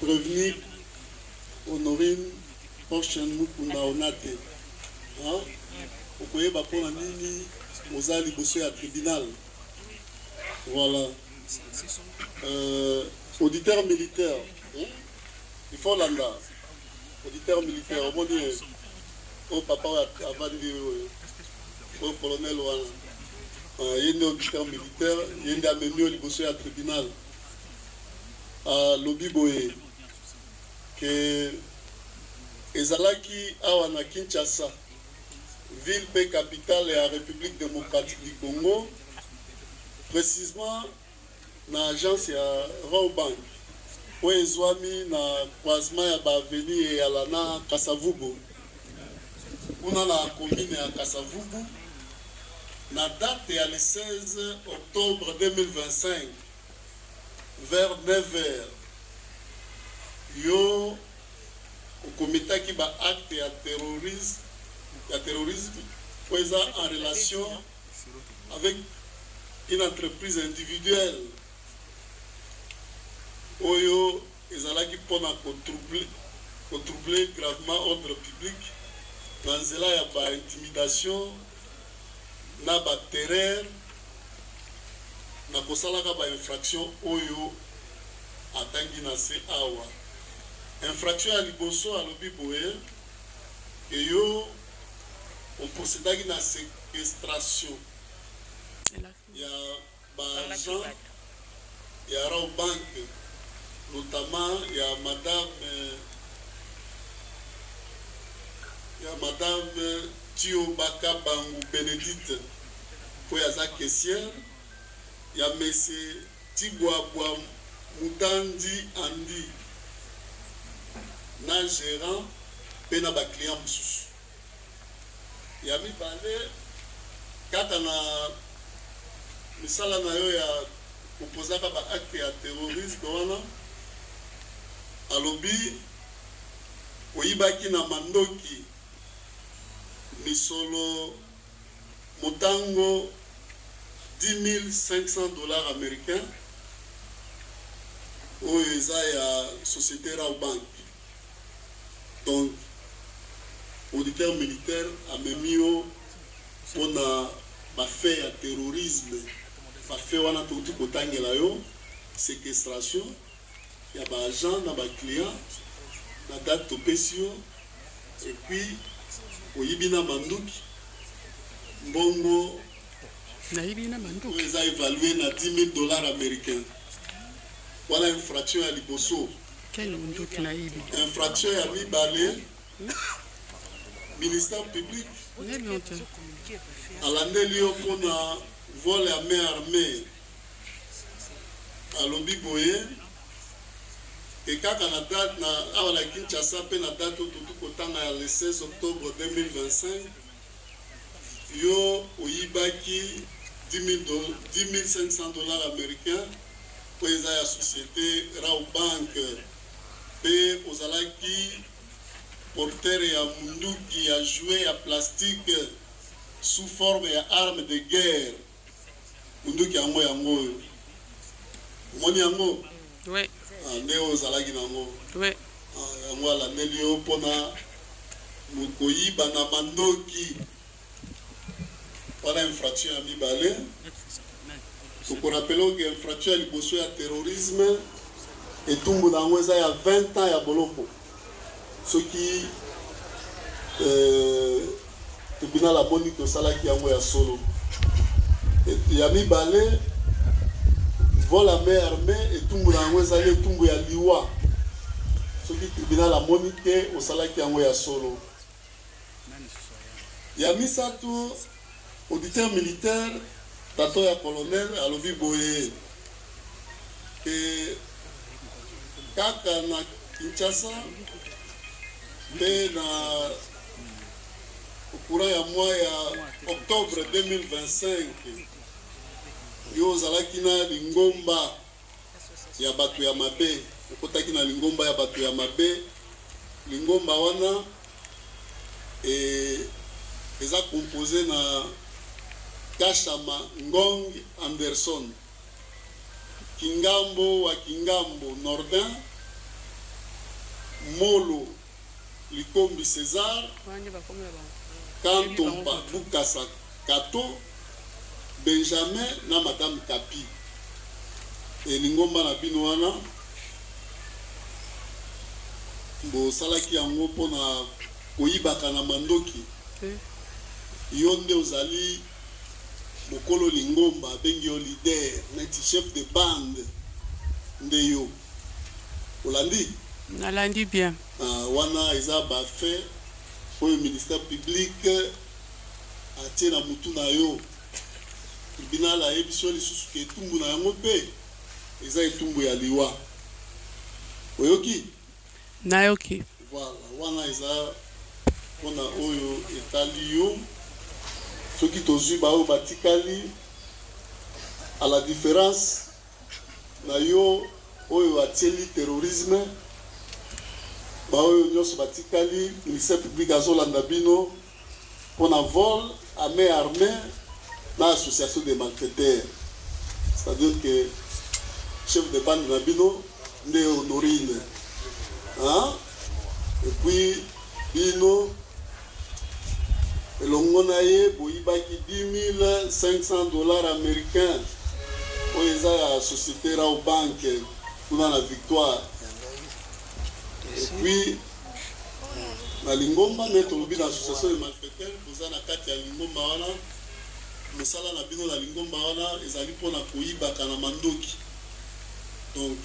prévenir Honorine prochaine Mukunda Onate. Vous pouvez pas prendre nini aux ali bossé à tribunal. Voilà. Auditeur militaire. Il faut l'anda. Auditeur militaire. Au moins au papa avant de au colonel wana. Il y a un auditeur militaire. Il y a un ami bossé à tribunal. Lobby boye que ezalaki awa na Kinshasa ville pe capitale ya République démocratique du Congo, précisément na agence ya Rawbank po ezwami na croisement ya baveni ya lana Kasavubu kuna na commune ya Kasavubu na date ya le 16 octobre 2025 vers 9h yo au comité qui va acte à terrorisme en relation avec une entreprise individuelle oyo ezalaki pona controubler gravement ordre public dans nzela ya ba intimidation na ba terreur na kosalaka ba infraction oyo atangi na se awa infraction ya liboso alobi boye eyo oprocédaki na séquestration ya baagent ya Rawbank notamment ya madame Tiobaka Bangu Bénédicte po yaza caissière ya monsieur Tibwabwa Mutandi Andi na gérant pe na ba client mususu ya mibale kaka na misala na yo ya opozaka ba acte ya terrorisme wana alobi oyibaki na mandoki misolo motango $10,500 américains oyo eza ya société Rawbank. Donc auditeur militaire amemio pona bafait ya terrorisme bafait wana touti kotangela yo séquestration ya ba agent na ba client na date topesi yo et puis oyibi na manduki mbongo eza évalué na $10,000 américains. Voilà infraction ya liboso. Infraction ya mibale ministère public alandeli yo mpona vol ya main armée alobi boye e kaka na date na awa na Kinshasa mpe na date oyo totu kotanga ya le 16 octobre 2025 yo oyibaki $10,500 américains po eza ya société Rawbank pe ozalaki porteur ya munduki ya jouet ya plastique sous forme ya arme de guerre munduki yango omoni yango nde ozalaki nango yango alandeli yo mpona koyiba na mandoki wana infraction ya mibale. Tokorapela que infraction ya liboso ya terrorisme etumbu nango eza ya 20 ans ya boloko soki tribunal amoni tosalaki yango ya solo ya mibale vol à main armée etumbu nango ezali etumbu ya liwa soki tribunal amoni te osalaki yango ya solo. Ya misato auditeur militaire tato ya colonel alobi boye ke kaka na Kinshasa mpe na courant ya mois ya octobre 2025 yo ozalaki na lingomba ya bato ya mabe okotaki na lingomba ya bato ya mabe lingomba wana eza composé na Kashama Ngong Anderson Kingambo wa Kingambo Nordin Molo Likombi César, Kantomba Bukasa Kato, Benjamin na Madame Kapi. Et Lingomba na Binoana, Bo Salaki yango pona koyibaka na mandoki. Yonde ozali Mokolo Lingomba bengi yo leader, neti chef de bande ndeyo. Olandi? Nalandi bien. Wana eza ba fait pour le ministère public atie na mutu na yo. Tribunal a ebiso lisusu ke etumbu na yango pe eza etumbu ya liwa. Oyoki? Nayoki. Voilà, wana eza pona oyo etali yo. Soki tozwi ba oyo batikali à la différence na yo oyo atieli terrorisme ba oyo nyonso batikali ministère public azolanda bino pona vol à main armée na association des malfaiteurs, c'est-à-dire que chef de bande na bino nde Honorine, hein? Et puis bino elongo na ye boyibaki $10,500 américains oyo eza ya société Rao Bank kuna na Victoire. Et puis na Lingomba nde tolobi na association de malfaiteurs koza na kati ya Lingomba wana mosala na bino na Lingomba wana ezali mpona koyibaka na mandoki. Donc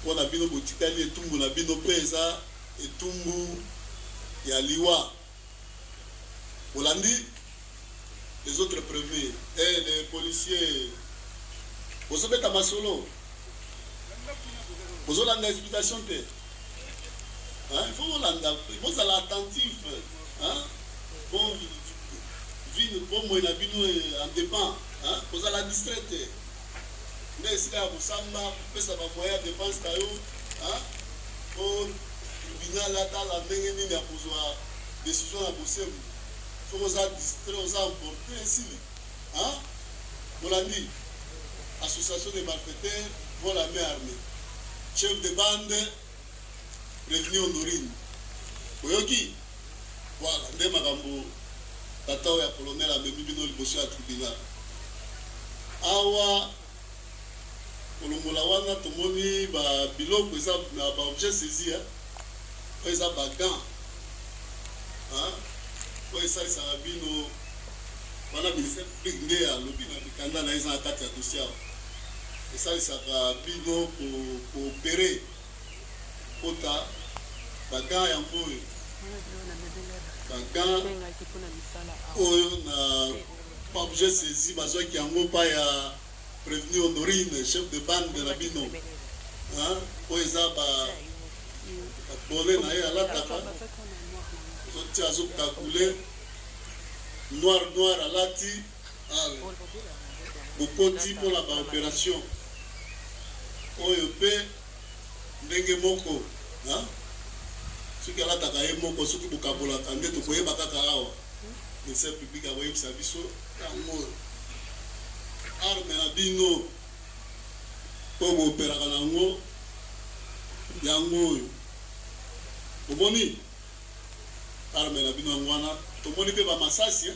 mpona bino botikali etumbu na bino mpe eza etumbu ya liwa. Hollandi, les autres prévenus, et les policiers, vous avez un solo, vous avez une explication. Il faut vous aller attentif. Bon, moi, en dépend. Vous allez distraite. Mais si vous savez, ça va moyen de dépense. Pour venir là, la main, pour décision à bosser. Il faut que vous ayez distrait, vous ayez emporté ici. Hollandi, association des malfaiteurs, pour la main armée. Chef de bande, prévenu Honorine. Oyoki, voilà, nde makambo tata oya colonel amemi bino liboso ya tribunal. Awa kolongola wana tomoni ba biloko eza na ba objet saisi, eza ba gants. Oyo esalisaka bino wana ministère public nde alobi na mikanda na eza na kati ya dossier awa. Esalisaka bino koopere kota bagan yango oyo bagan oyo na objet saisi bazwaki yango pa ya prévenu Honorine, chef de bande na bino oyo eza babole na ye alataka ti azokakule noir alati bokoti mpona baopération oyo mpe ndenge moko soki alataka ye moko soki bokabolaka nde tokoyeba kaka awa ministère public akoyebisa biso yango arme na bino mpo booperaka nango yango oyo oboni arme na bino yango wana tomoni mpe bamasasi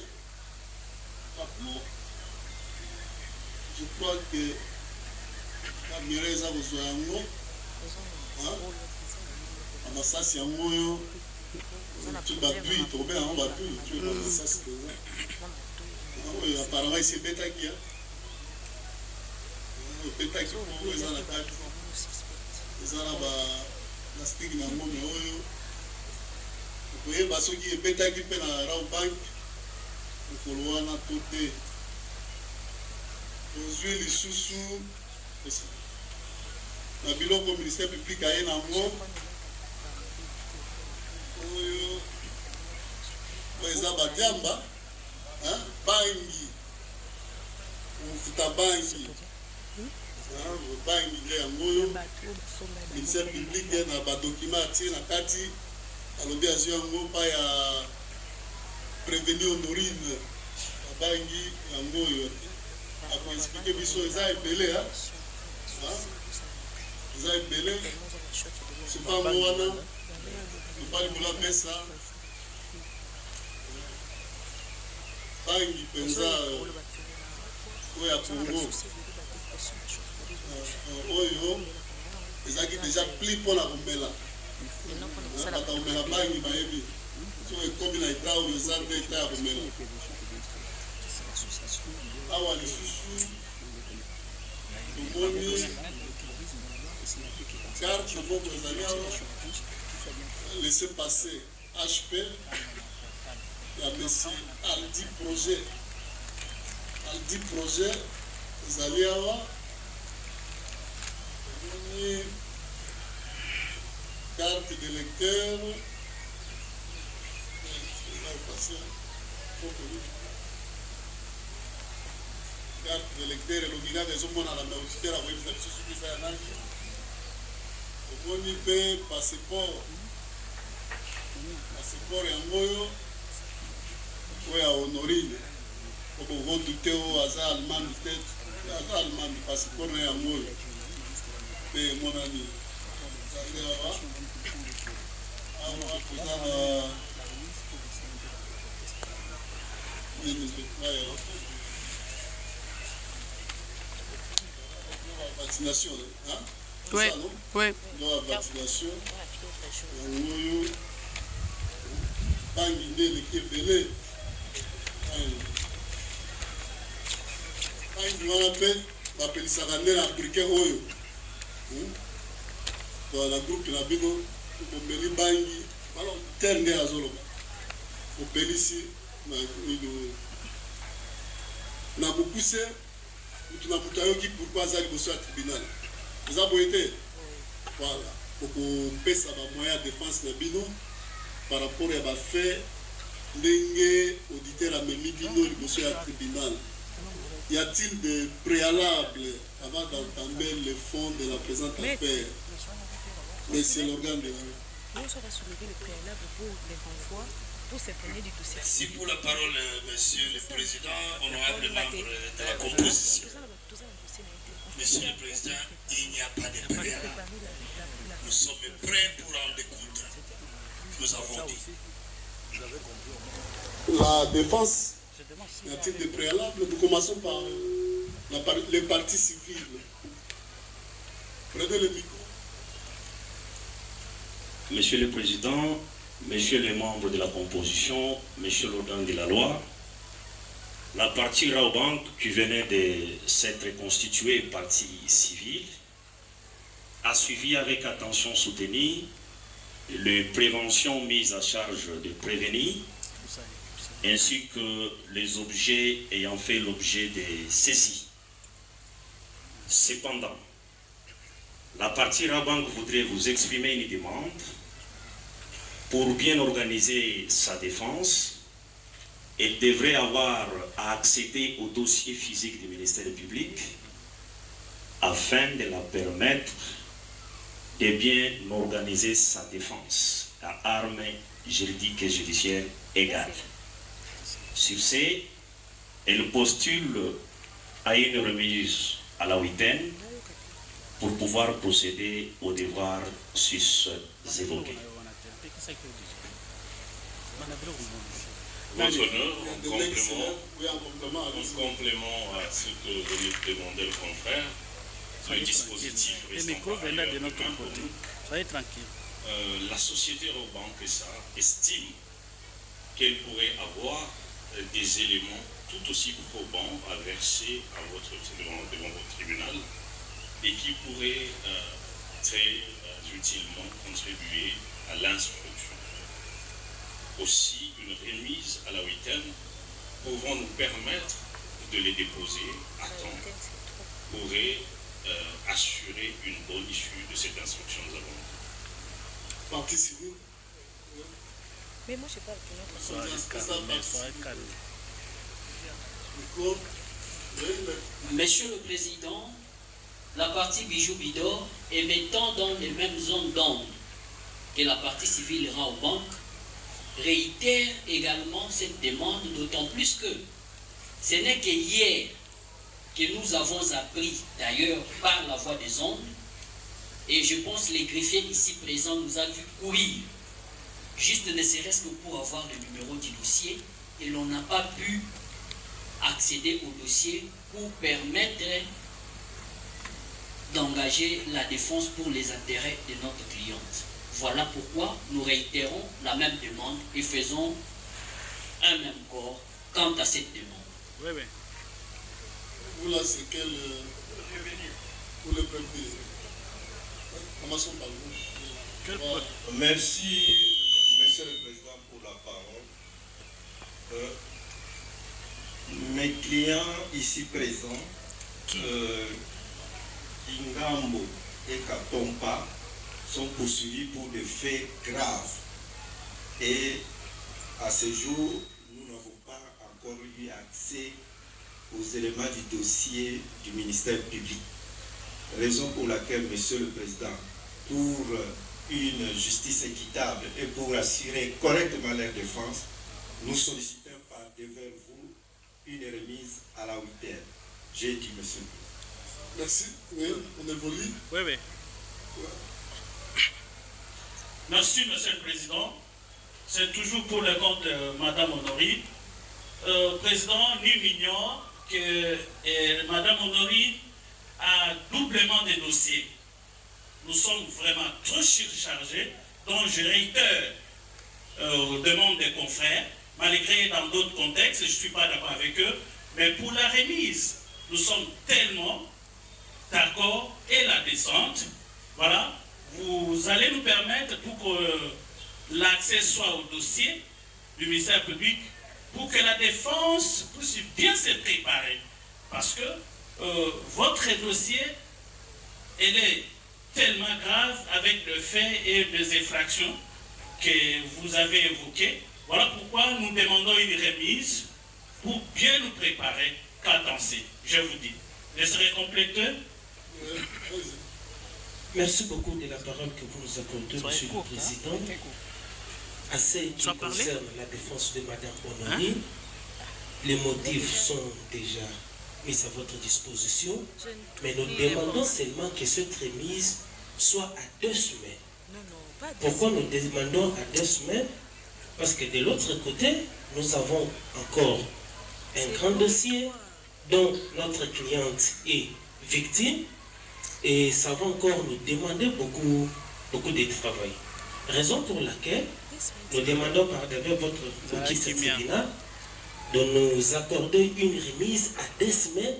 je crois que kamera eza kozwa yango bamasasi yango oyo tu badui tokobenga yango badui tu bamasasi toza oyo apparemment esi ebetaki ebetaki oyo eza na kati eza na baplastique na yango me oyo koyeba soki ebetaki mpe na Rao Bank mokolo wana to te tozwi lisusu na biloko ministère public aye nango oyo eza badiamba bangi mofuta bangi bangi nde yango oyo ministère public na badokima atie na kati alobi azwi yango mpa ya prévenu Honorine babangi yango oyo akoexplike biso eza ebele eza ebele sipango wana mobali mola pesa bangi mpenza oyo ya Congo oyo ezalaki déjà pli mpona komela bata komela bangi bayebi so ekomi na eta oyo eza nde eta ya komela awa lisusu tomoni carte moko ezali awa laissez passer HP ya monsieur Aldi Projet ezali awa tomoni carte de lecteur carte de lecteur elobi kaka ezomonana me auditeur akoyebisa biso soki eza ya nani omoni mpe passeport yango oyo oyo ya Honorine okokodute oyo aza allemand te aza allemand passeport na yango oyo mpe emonani ezali awa awa toza na vaccination, hein? Oui, ça, non? oui. La vaccination, bangi nde eleki ebele bangi wana mpe bapelisaka nde na africain oyo na groupe na bino bomeli bangi tere nde azoloba opelisi na kokuse mutu na mutu ayoki pourkui aza liboso ya tribunal eza boye te voilà okopesa bamoyen ya défense na bino par rapport ya bafait ndenge auditeur amemi bino liboso ya tribunal. Y a-t-il de préalable avant d'entamer le fond de la présente affaire? Mais c'est l'organe de la... Nous, on va soulever le préalable pour les renvois pour s'imprégner du dossier. Merci pour la parole, Monsieur le Président, honorable membre de la composition. Monsieur le Président, il n'y a pas de préalable. Nous sommes prêts pour en découdre. Nous avons dit. La défense, y a-t-il de préalable? Nous commençons par les parties civiles. Prenez le micro. Monsieur le Président, Messieurs les membres de la composition, Monsieur l'organe de la loi, la partie Raobank qui venait de s'être constituée partie civile a suivi avec attention soutenue les préventions mises à charge de prévenir ainsi que les objets ayant fait l'objet de saisies. Cependant, la partie Raobank voudrait vous exprimer une demande pour bien organiser sa défense. Elle devrait avoir à accéder au dossier physique du ministère public afin de la permettre de bien organiser sa défense à armes juridiques et judiciaires égales. Sur ce, elle postule à une remise à la huitaine pour pouvoir procéder aux devoirs sus-évoqués. Votre honneur, en complément à ce que venait de demander le confrère, le dispositif restant par ailleurs de notre côté, la société Raobank SA estime qu'elle pourrait avoir des éléments tout aussi probants à verser à devant votre tribunal et qui pourraient très utilement contribuer à l'instruction. Aussi, une remise à la huitaine pouvant nous permettre de les déposer à temps pourrait assurer une bonne issue de cette instruction que nous avons. Partie civile. Mais moi, je ne sais pas. Monsieur le Président, la partie Bijou Bidor, émettant dans les mêmes zones d'onde que la partie civile Raobank, réitère également cette demande, d'autant plus que ce n'est que hier que nous avons appris, d'ailleurs par la voie des ondes, Et je pense que les greffiers ici présents nous ont vu courir, juste ne serait-ce que pour avoir le numéro du dossier, et l'on n'a pas pu accéder au dossier pour permettre d'engager la défense pour les intérêts de notre cliente. Voilà pourquoi nous réitérons la même demande et faisons un même corps quant à cette demande. Oui, oui. Vous, là, c'est quel revenu pour le premier? Commençons par vous. Merci, Monsieur le Président, pour la parole. Mes clients ici présents, Ingambo et Katompa, sont poursuivis pour des faits graves. Et à ce jour, nous n'avons pas encore eu accès aux éléments du dossier du ministère public. Raison pour laquelle, Monsieur le Président, pour une justice équitable et pour assurer correctement leur défense, nous sollicitons par devers vous une remise à la hauteur. J'ai dit, Monsieur le Président. Merci. Oui, on évolue. Oui, oui. Merci, Monsieur le Président. C'est toujours pour le compte de Madame Honorine. Président, nous ignore que Madame Honorine a doublement des dossiers. Nous sommes vraiment trop surchargés, donc je réitère aux demandes des confrères, malgré dans d'autres contextes, je ne suis pas d'accord avec eux, mais pour la remise, nous sommes tellement d'accord et la descente, voilà, vous allez nous permettre pour que l'accès soit au dossier du ministère public, pour que la défense puisse bien se préparer. Parce que votre dossier, elle est tellement grave avec le fait et les infractions que vous avez évoquées. Voilà pourquoi nous demandons une remise pour bien nous préparer. Qu'attendez, je vous dis. Je serai complété. Merci beaucoup de la parole que vous nous accordez, Monsieur le Président. À ce qui concerne la défense de Madame Honorine, les motifs sont déjà mis à votre disposition, mais nous demandons seulement que cette remise soit à 2 semaines. Pourquoi nous demandons à 2 semaines? Parce que de l'autre côté, nous avons encore un grand dossier dont notre cliente est victime et ça va encore nous demander beaucoup de travail. Raison pour laquelle nous demandons par devant votre équipe tribunal de nous accorder une remise à 2 semaines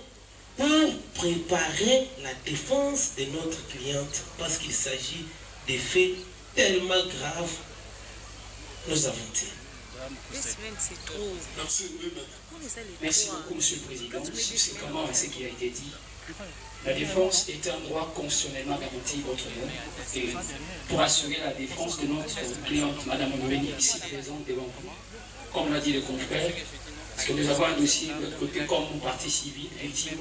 pour préparer la défense de notre cliente parce qu'il s'agit de faits tellement graves. Nous avons dit. 2 semaines, c'est trop. Merci beaucoup, Monsieur le Président. Subséquemment à ce qui a été dit, la défense est un droit constitutionnellement garanti votre nom. Et pour assurer la défense de notre cliente, Madame Honorine, ici présente devant vous, comme l'a dit le confrère, parce que nous avons un dossier de l'autre côté comme partie civile, victime,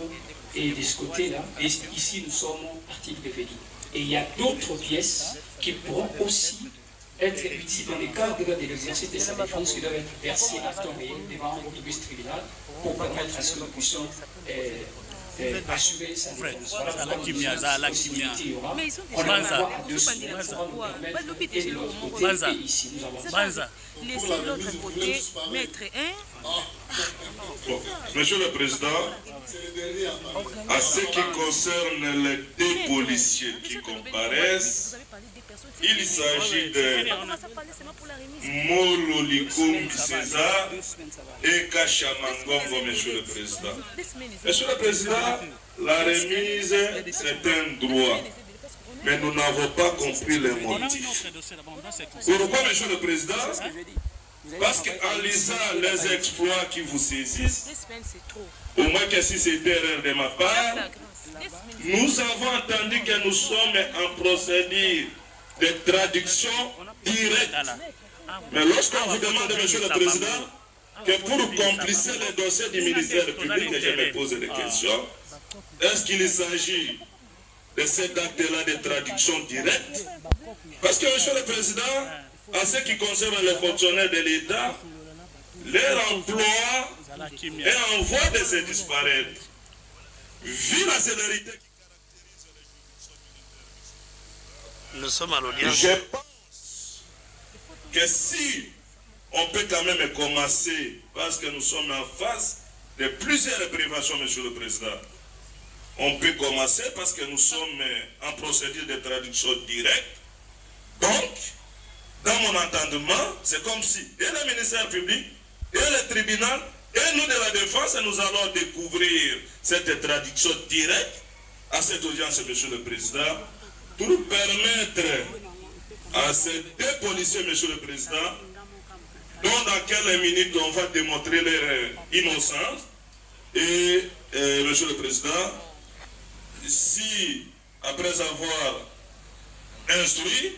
et de ce côté-là, et ici nous sommes partie préférée. Et il y a d'autres pièces qui pourront aussi être utiles dans le cadre de l'exercice de sa défense qui doivent être versées à temps réel devant votre bus tribunal pour permettre à ce que nous puissions assurer sa défense. Voilà pourquoi nous avons la possibilité, il y aura. On en a à 2 semaines pour nous permettre et de l'autre côté et ici. Nous avons laissez l'autre côté mettre un. Monsieur le Président, à ce qui concerne les 2 policiers qui comparaissent, il s'agit de Molo Likum César et Kachamangongo, Monsieur le Président. Monsieur le Président, la remise, c'est un droit, mais nous n'avons pas compris les motifs. Pourquoi, Monsieur le Président? Parce qu'en lisant les exploits qui vous saisissent, au moins que si c'est erreur de ma part, nous avons entendu que nous sommes en procédure de traduction directe. Mais lorsqu'on vous demande, Monsieur le Président, que pour complisser le dossier du ministère public, je me pose des questions, est-ce qu'il s'agit de cet acte-là de traduction directe? Parce que, Monsieur le Président, en ce qui concerne les fonctionnaires de l'État, leur emploi est en voie de se disparaître. Vu la célérité Nous sommes à l'audience. Je pense que si on peut quand même commencer, parce que nous sommes en face de plusieurs privations, Monsieur le Président, on peut commencer parce que nous sommes en procédure de traduction directe. Donc, dans mon entendement, c'est comme si et le ministère public, et le tribunal, et nous de la défense, nous allons découvrir cette traduction directe à cette audience, Monsieur le Président, pour permettre à ces deux policiers, Monsieur le Président, dont dans quelques minutes on va démontrer leur innocence, et Monsieur le Président, si après avoir instruit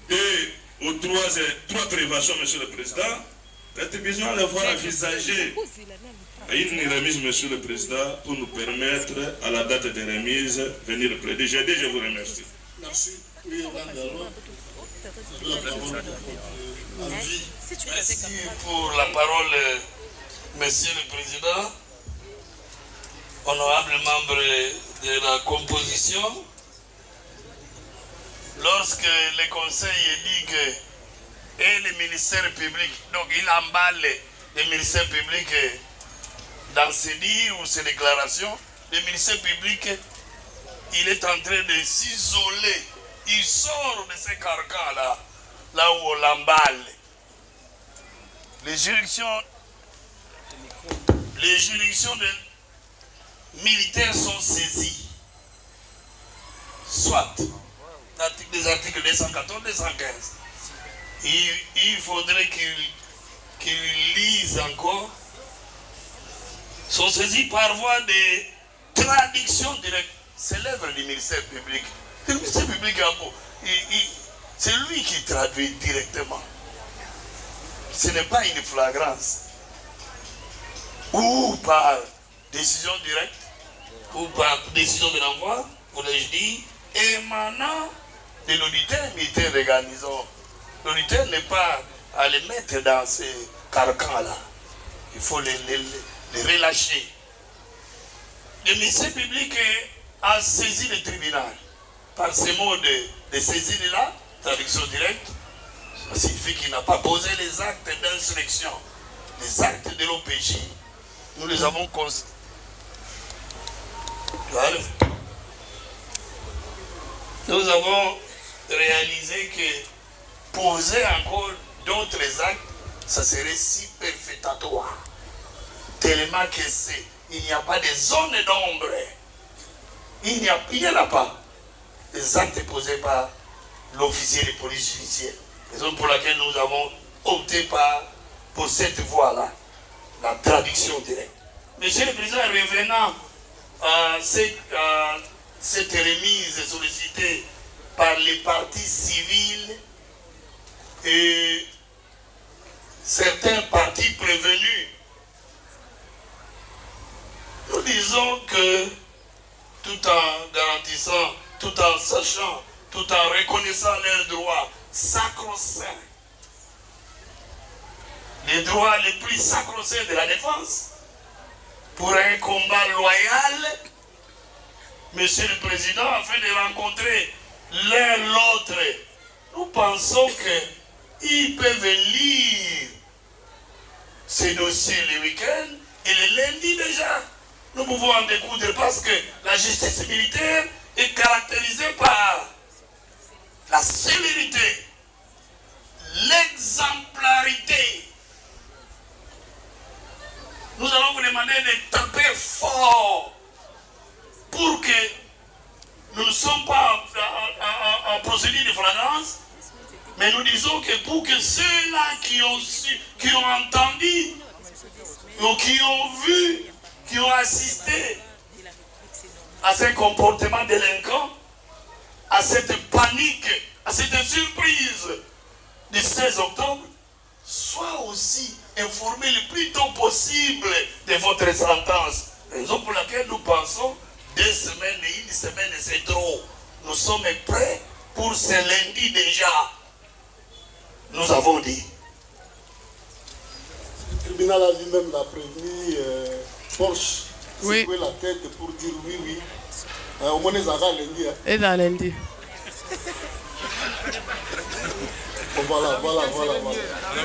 et aux trois privations, Monsieur le Président, la tribunal va avoir envisagé une remise, Monsieur le Président, pour nous permettre, à la date de remise, venir plaider. Je vous remercie. Merci. Oui, merci pour la parole, Monsieur le Président, honorable membre de la composition. Lorsque le Conseil dit que et le ministère public, donc il emballe le ministère public dans ses dires ou ses déclarations, le ministère public, il est en train de s'isoler. Il sort de ce carcan-là, là où on l'emballe. Les juridictions militaires sont saisies. Soit des articles 214, 215. Il faudrait qu'ils lisent encore. Sont saisis par voie de traduction directe. C'est l'œuvre du ministère public. Le ministère public, c'est lui qui traduit directement. Ce n'est pas une flagrance. Ou par décision directe, ou par décision de l'envoi, voulais-je dire, émanant de l'auditeur militaire de garnison. L'auditeur n'est pas à les mettre dans ces carcans-là. Il faut les relâcher. Le ministère public a saisi le tribunal. Par ces mots de saisine-là, traduction directe, ça signifie qu'il n'a pas posé les actes d'insurrection, les actes de l'OPJ. Nous les avons constatés. Nous avons réalisé que poser encore d'autres actes, ça serait superfétatoire. Tellement que il n'y a pas de zone d'ombre. Il n'y en a pas. Les actes posés par l'officier de police judiciaire. Raison pour laquelle nous avons opté pour cette voie-là, la traduction directe. Monsieur le Président, revenant à cette remise sollicitée par les partis civils et certains partis prévenus, nous disons que tout en garantissant, tout en sachant, tout en reconnaissant leurs droits sacro-saints, les droits les plus sacro-saints de la défense, pour un combat loyal, Monsieur le Président, afin de rencontrer l'un l'autre, nous pensons qu'ils peuvent lire ces dossiers le week-end et le lundi déjà. Nous pouvons en découdre parce que la justice militaire est caractérisée par la célérité, l'exemplarité. Nous allons vous demander de taper fort pour que nous ne sommes pas en procédure de flagrance, mais nous disons que pour que ceux-là qui ont entendu, ou qui ont vu, qui ont assisté à ce comportement délinquant, à cette panique, à cette surprise du 16 octobre, soient aussi informés le plus tôt possible de votre sentence. Raison pour laquelle nous pensons 2 semaines et 1 semaine, c'est trop. Nous sommes prêts pour ce lundi déjà. Nous avons dit. Le tribunal a lui-même l'a prévenu, Porsche, secouer la tête pour dire oui. Au moins, les lundi. Et dans lundi. Voilà.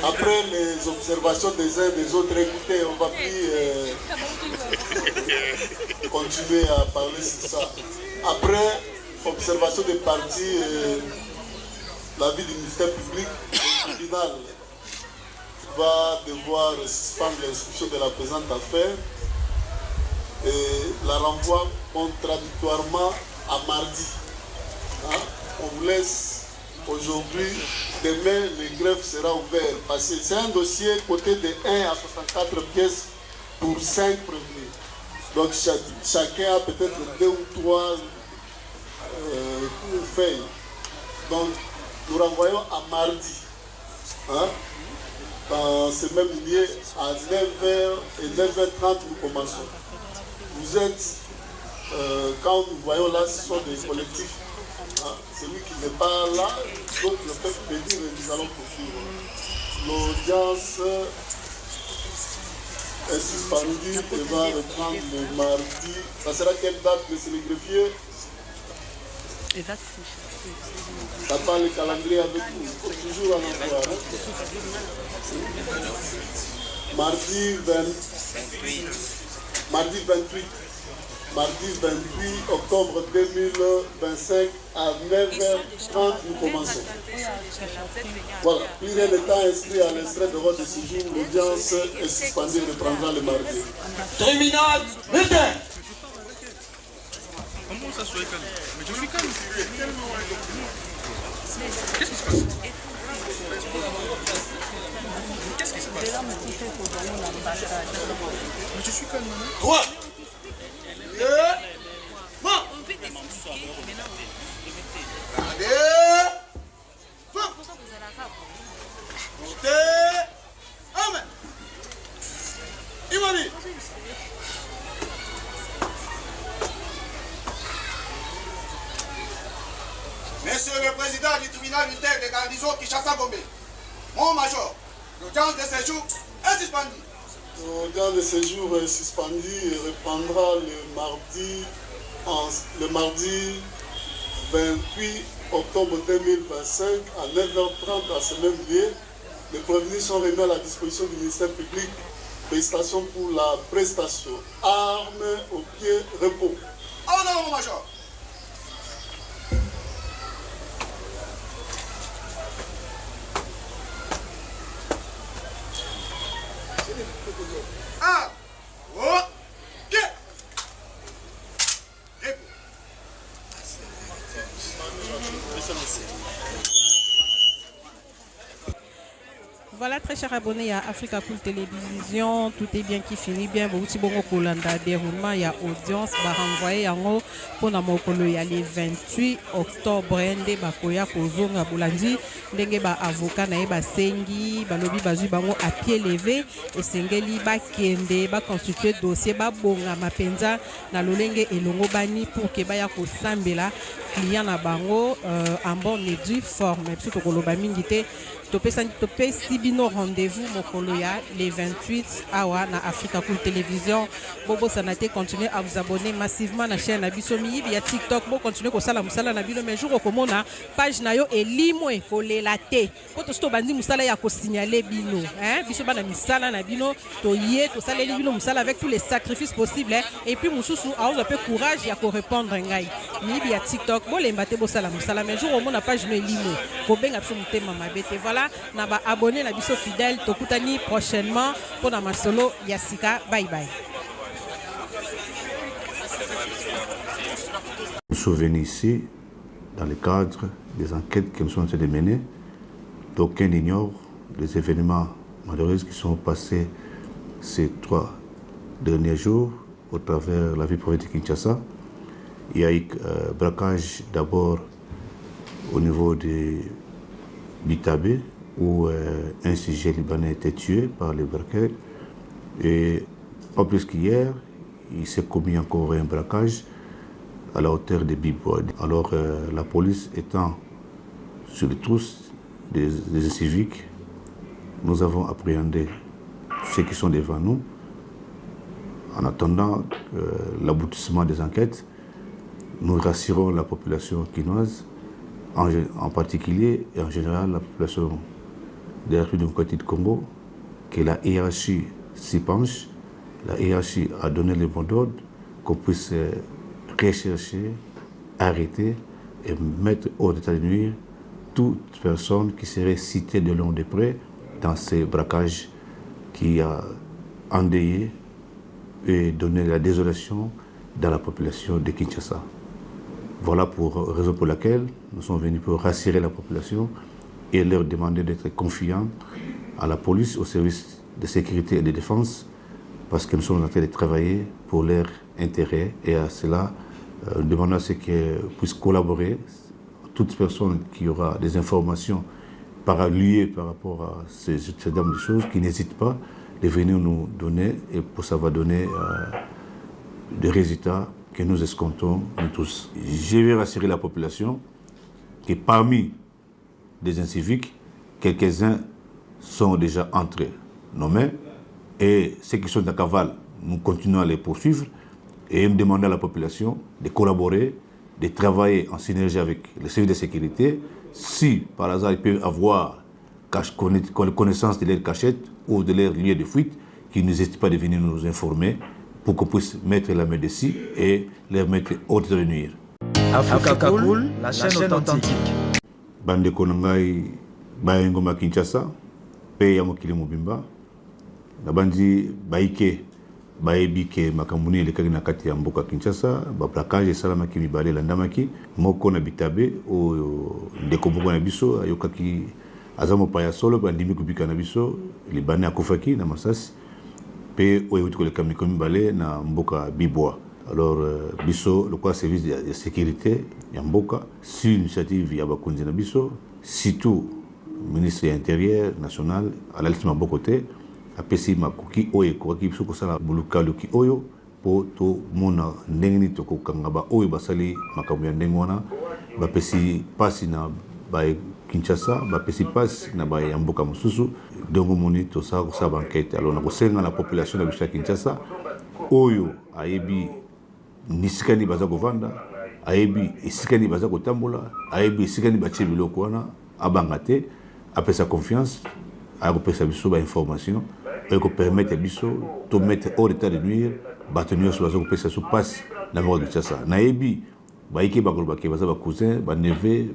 Après les observations des uns des autres, écoutez, on va plus continuer à parler sur ça. Après observation des partis, l'avis du ministère public, le tribunal va devoir suspendre l'instruction de la présente affaire et la renvoie contradictoirement à mardi. On vous laisse aujourd'hui, demain le greffe sera ouvert parce que c'est un dossier côté de 1 à 64 pièces pour 5 prévenus. Donc chacun a peut-être 2 ou 3 feuilles. Donc nous renvoyons à mardi. Dans ce même lieu, à 9h et 9h30, nous commençons. Vous êtes, quand nous voyons là, ce sont des collectifs. Celui qui n'est pas là, d'autres le peuvent venir et nous allons poursuivre. L'audience est suspendue et va reprendre le mardi. Ça sera quelle date, monsieur le greffier? T'as pas le calendrier avec nous, il faut toujours en avoir. Mardi 28 octobre 2025 à 9h30, nous commençons. Voilà, plus rien n'est inscrit à l'extrait de votre séjour. L'audience est suspendue et reprendra le mardi. Tribunal militaire. Comment ça soit calme? Mais je suis calme. Qu'est-ce qui se passe? Qu'est-ce qui se passe? Mais je suis calme, non? Quoi? Monsieur le président du tribunal militaire de garnison Kinshasa-Gombe, mon major, l'audience de séjour est suspendue. L'audience de séjour est suspendue et reprendra le mardi 28 octobre 2025 à 9h30 à ce même lieu. Les prévenus sont remis à la disposition du ministère public. Félicitations pour la prestation. Armes au pied, repos. Oh non, mon major. Ah, ok. Voilà, très chers abonnés à Africa Cool Télévision, tout est bien qui finit bien. Bon, si bon Kolanda déroulement, il y a audience, va renvoyer en haut pour la mokolo, il y a le 28 octobre, ndé bakoya kozonga bolandi, ndenge ba avocat na ba sengi, ba lobi bazu bango à pied levé, et sengeli ba kende, ba constituer dossier, ba bonga mapenza na lolenge elongo bani pour que ba ya ko sambela client na bango en bonne et due forme. Puis to koloba mingité topé sibino rendez-vous mokoloya les 28 awa na Africa Cool Télévision. Bobo Sanate continue à vous abonner massivement na chaîne Abiso Miyibi ya TikTok. Bo continue ko sala musala na bino mais jour okomona page na yo elimwe ko lelate. Po to sto bandi musala ya ko signaler bino, biso bana misala na bino to yé to saleli bino musala avec tous les sacrifices possibles et puis mususu a un peu courage ya ko répondre ngai. Miyibi ya TikTok bo lembate bo sala musala mais jour omona page no elimwe ko benga biso mutema mabete. Voilà. Na ba abonné na biso fidèle tokutani prochainement pour na masolo Yassika. Bye bye. Nous sommes venus ici dans le cadre des enquêtes qui nous sont en train de mener. D'aucuns ignorent les événements malheureux qui sont passés ces 3 derniers jours au travers la ville province de Kinshasa. Il y a eu braquage d'abord au niveau de Bitabe, où un sujet libanais a été tué par les braqueurs. Et pas plus qu'hier, il s'est commis encore un braquage à la hauteur de Bibois. Alors la police étant sur les trousses des civiques, nous avons appréhendé ceux qui sont devant nous. En attendant l'aboutissement des enquêtes, nous rassurons la population quinoise en particulier et en général la population de la République démocratique du Congo, que la hiérarchie s'y penche. La hiérarchie a donné le mot d'ordre qu'on puisse rechercher, arrêter et mettre hors d'état de nuire toute personne qui serait citée de long de près dans ces braquages qui a endeuillé et donné la désolation dans la population de Kinshasa. Voilà pour raison pour laquelle nous sommes venus pour rassurer la population et leur demander d'être confiants à la police, au service de sécurité et de défense, parce que nous sommes en train de travailler pour leur intérêt et à cela, nous demandons à ce qu'ils puissent collaborer. Toute personne qui aura des informations liées par rapport à ces dames de choses, qui n'hésitent pas de venir nous donner, et pour ça va donner des résultats que nous escomptons, nous tous. Je vais rassurer la population que parmi des inciviques, quelques-uns sont déjà entre nos mains, et ceux qui sont en cavale, nous continuons à les poursuivre, et nous demandons à la population de collaborer, de travailler en synergie avec les services de sécurité. Si par hasard ils peuvent avoir connaissance de leur cachette ou de leur lieu de fuite, qu'ils n'hésitent pas de venir nous informer pour qu'on puisse mettre la main dessus et les mettre hors de nuire. Africa Cool, la chaîne authentique. Bande Konangai, Bayengoma Kinshasa, Peya Mokili Mobimba, Nabandi Baike, Baebike Makamuni, le Kagina Kati Mboka Kinshasa, Baplakage, Salamaki Mibale, Landamaki, Moko na Bitabe, ou Ndekomoko na Biso, Ayokaki, Azamo Paya Solo, Bandimi Kubika na Biso, Libanais à Kofaki, na Masasi, Pe Oyutuko le Kamikomi Bale, na Mboka Biboa. Alors, Biso, le service de sécurité, Yamboka, sur l'initiative Yabakunzi na Biso, surtout ministre de l'Intérieur national, à la liste de côté, apesi makuki oyo koki biso kosala bulukalu ki oyo po to mona ndenge ni tokokanga ba oyo basali makambo ya ndenge wana bapesi pasi na ba Kinshasa bapesi pasi na ba ya mboka mosusu donc moni tosala kosala enquête. Alors na kosenga la population na biso ya Kinshasa oyo ayebi nisikani baza kovanda, ayebi esikani baza kotambola, ayebi esikani batie biloko wana abanga te, apesa confiance, akopesa biso ba information et qu'on permette à Bisso de mettre hors d'état de nuire, bâtonnier sur la zone qui se passe dans le monde de Kinshasa. Naebi, Baïki Bakolbaki, Baza Bakousin, Baneve,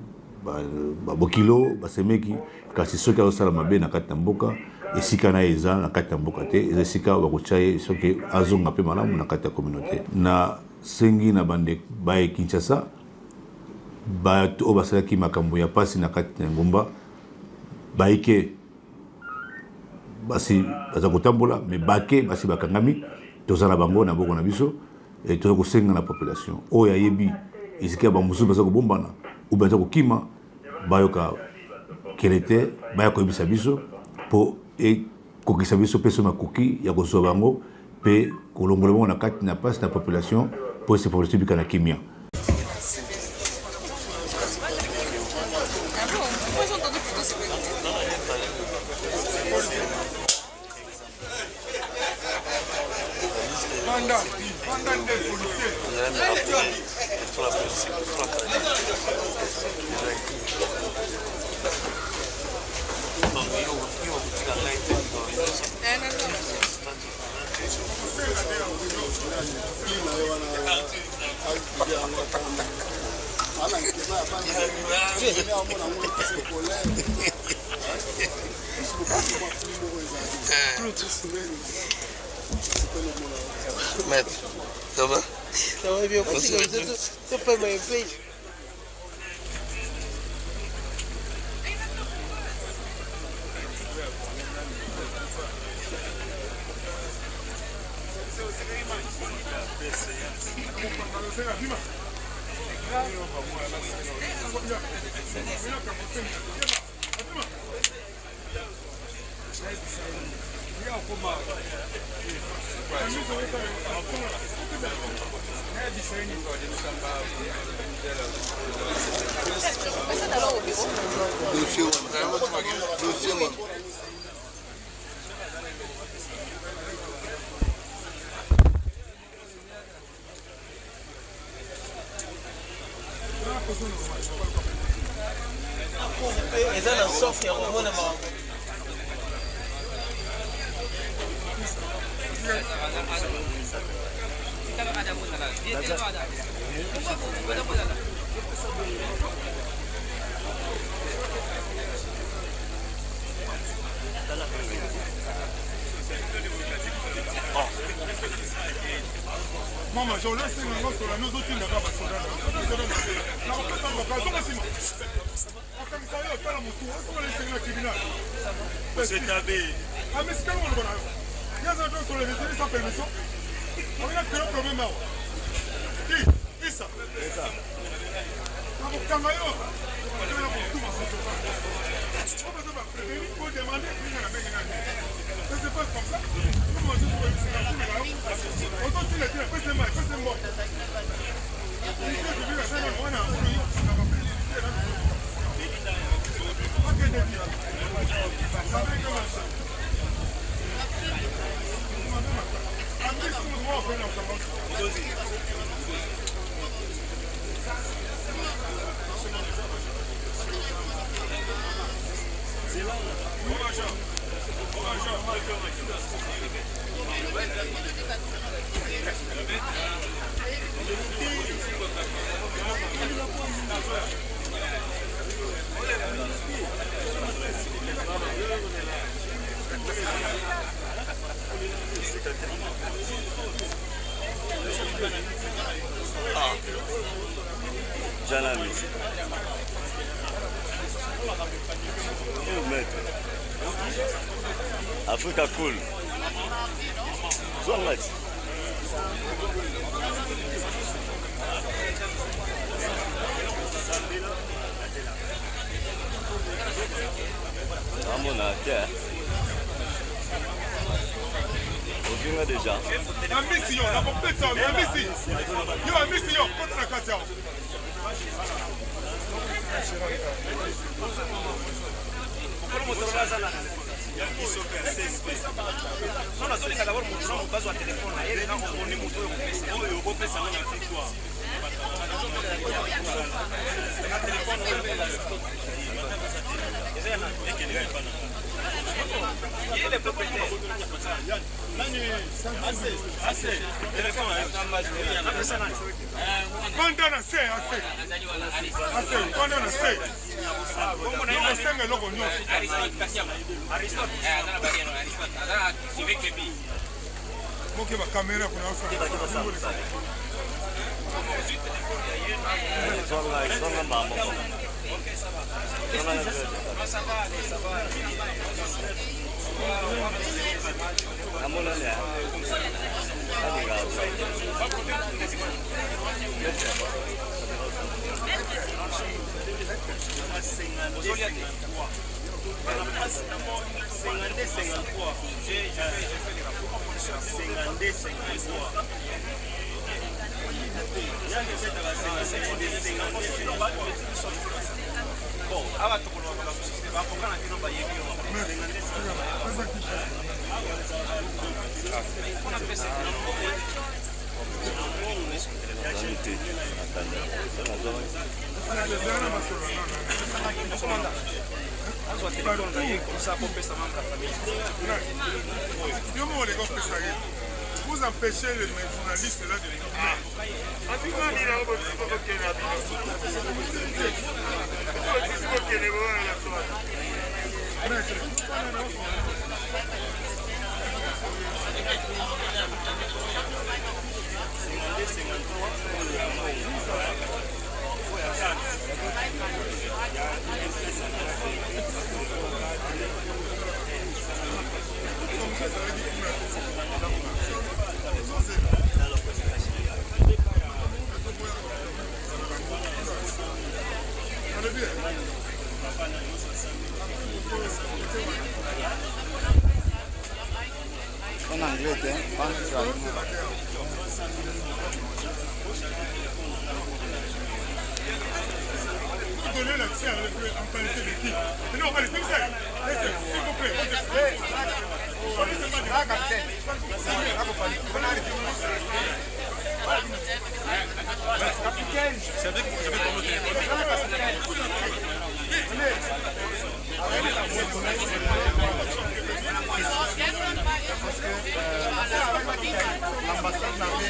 Bokilo, Basemeki, car c'est ceux qui ont salamabé dans Katamboka, et si Kana Eza, dans Katamboka, et si Kana Bakochaye, ceux qui ont appelé Malam, dans Kata communauté. Na Sengi, na Bande, Baï Kinshasa, Baï Obasalaki Makamboya, Passi, na Katangumba, Baïke, basi baza kotambola mais bake basi bakangami tozala bango na boko na biso et toza kosenga na population oyo ayebi isika bamusu baza kobombana ou baza kokima bayoka kelete baya koyebisa biso po kokisa biso peso makoki ya kozwa bango pe kolongola bango na kati na pasi na population po se population bika na kimia. Maître, ça va? Ça va bien, c'est pas ma fille. eza na sof ya komona makambo Mama, je laisse les gens sur la nous autres, n'a pas de Africa cool. Zone lights. Vamos na terra. Ouvindo déjà. A mission, la compétition, a mission, contre la Katia. Vous empêchez les journalistes là de En anglais, donner l'accès en qualité d'équipe. Non, allez, comme ça. S'il vous plaît. Capitaine, c'est vrai que vous avez ton l'ambassade n'avait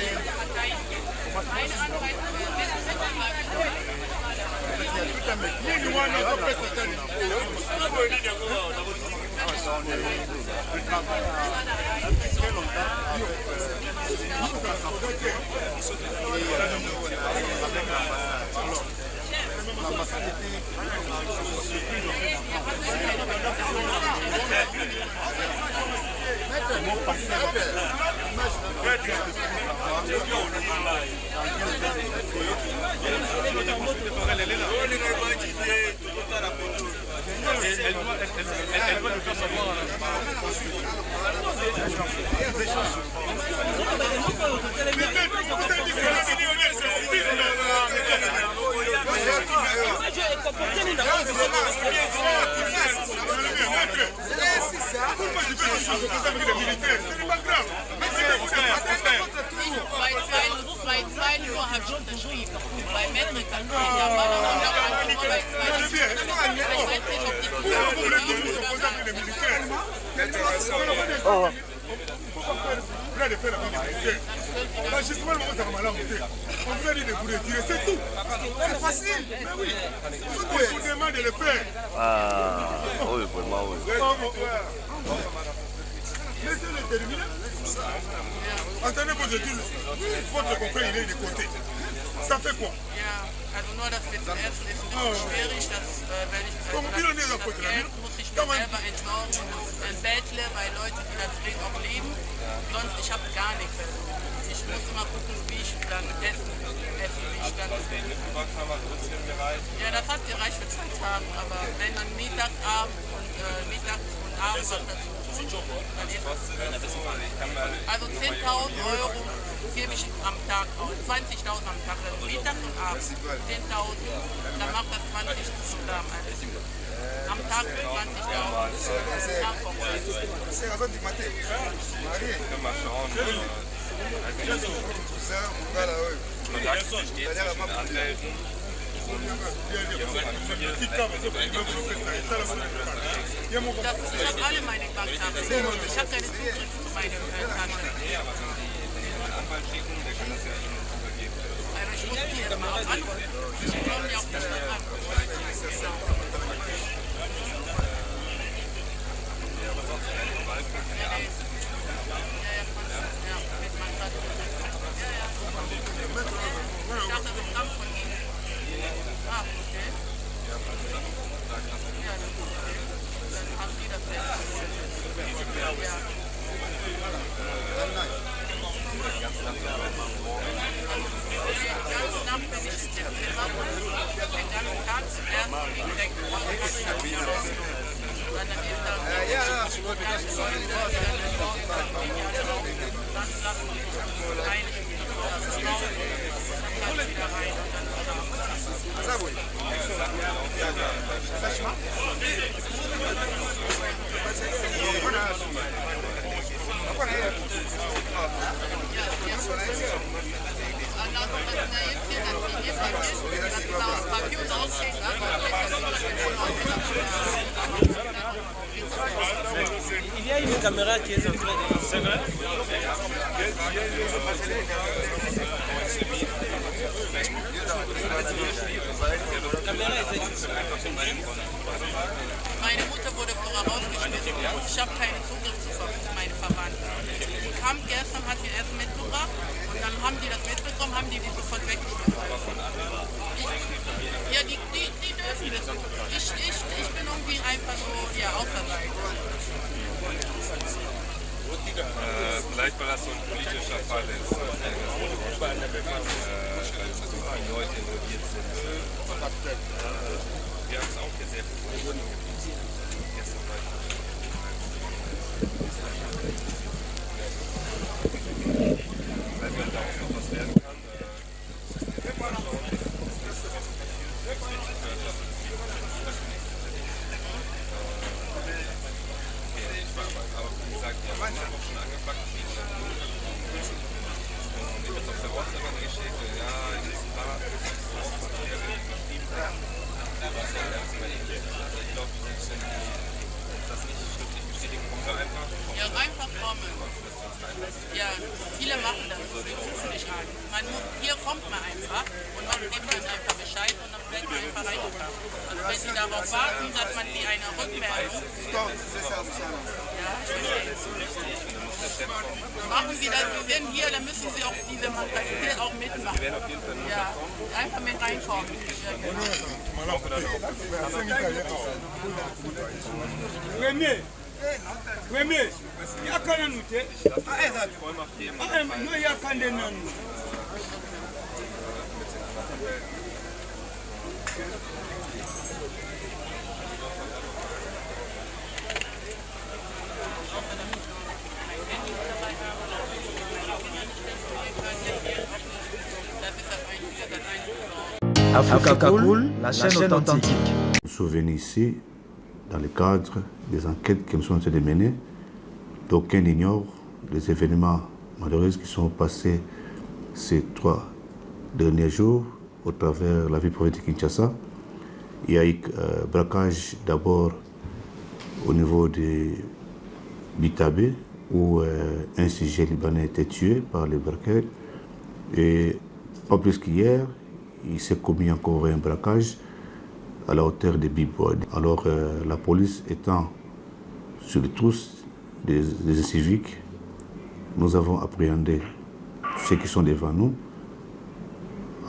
elle va nous faire savoir. C'est tout. C'est facile. Mais oui. On vous demande de le faire. Ah, oui, vraiment, oui. Laissez-le terminer. Attendez, moi je dis, votre confrère il est de côté. Ça fait quoi? Also nur das wird erst ist ein bisschen schwierig, das werde ich muss ich mir selber entsorgen, ein Bädle, weil Leute, die da drin auch leben, sonst ich habe gar nichts. Ich muss immer gucken, wie ich dann essen, wie ich dann... Ja, das hat gereicht für 2 Tage, aber wenn man Mittag, Abend und Mittags und Abend noch dazu tut, dann ist es... Also 10.000 Euro gebe ich am Tag aus, 20.000 am Tag, also Mittag und Abend, 10.000, dann macht das 20 zusammen. Am Tag 20.000. C'est la zone du matin. Marie. Ich habe alle meine Bankdaten. Ich habe keine Zugriff zu meinen Karten. Also ich muss die jetzt mal auf antworten. Ich kann die auch nicht antworten. Il y a une caméra qui est en train de... C'est vrai? Meine Mutter wurde vorher rausgeschmissen. Ich habe keinen Zugriff zu meinen Verwandten. Die kam gestern, hat sie Essen mitgebracht und dann haben die das mitbekommen, haben die sofort weggeschmissen. Ja, die dürfen das. Ich bin irgendwie einfach so, ja, außerseits. Vielleicht weil das so ein politischer Fall ist, weil viele Leute involviert sind. Wir haben es auch hier sehr gut gestern weil da auch noch was werden kann. Aber wie gesagt, wir haben auch schon angepackt. Und ich habe es auf der WhatsApp geschickt. Ja, Also wenn Sie darauf warten, dass man die eine Rückmeldung... Ja, machen Sie das, Sie sind hier, dann müssen Sie auch diese Mentalität auch mitmachen. Ja, einfach mit reinkommen. Africa Cool, la chaîne authentique. Nous sommes venus ici dans le cadre des enquêtes qui nous sont en train de mener. D'aucuns ignorent les événements malheureux qui sont passés ces 3 derniers jours au travers la vie privée de Kinshasa. Il y a eu braquage d'abord au niveau de Bitabe où un sujet libanais a été tué par les braqueurs. Et pas plus qu'hier, il s'est commis encore un braquage à la hauteur de Bibois. Alors la police étant sur les trousses des civiques, nous avons appréhendé ceux qui sont devant nous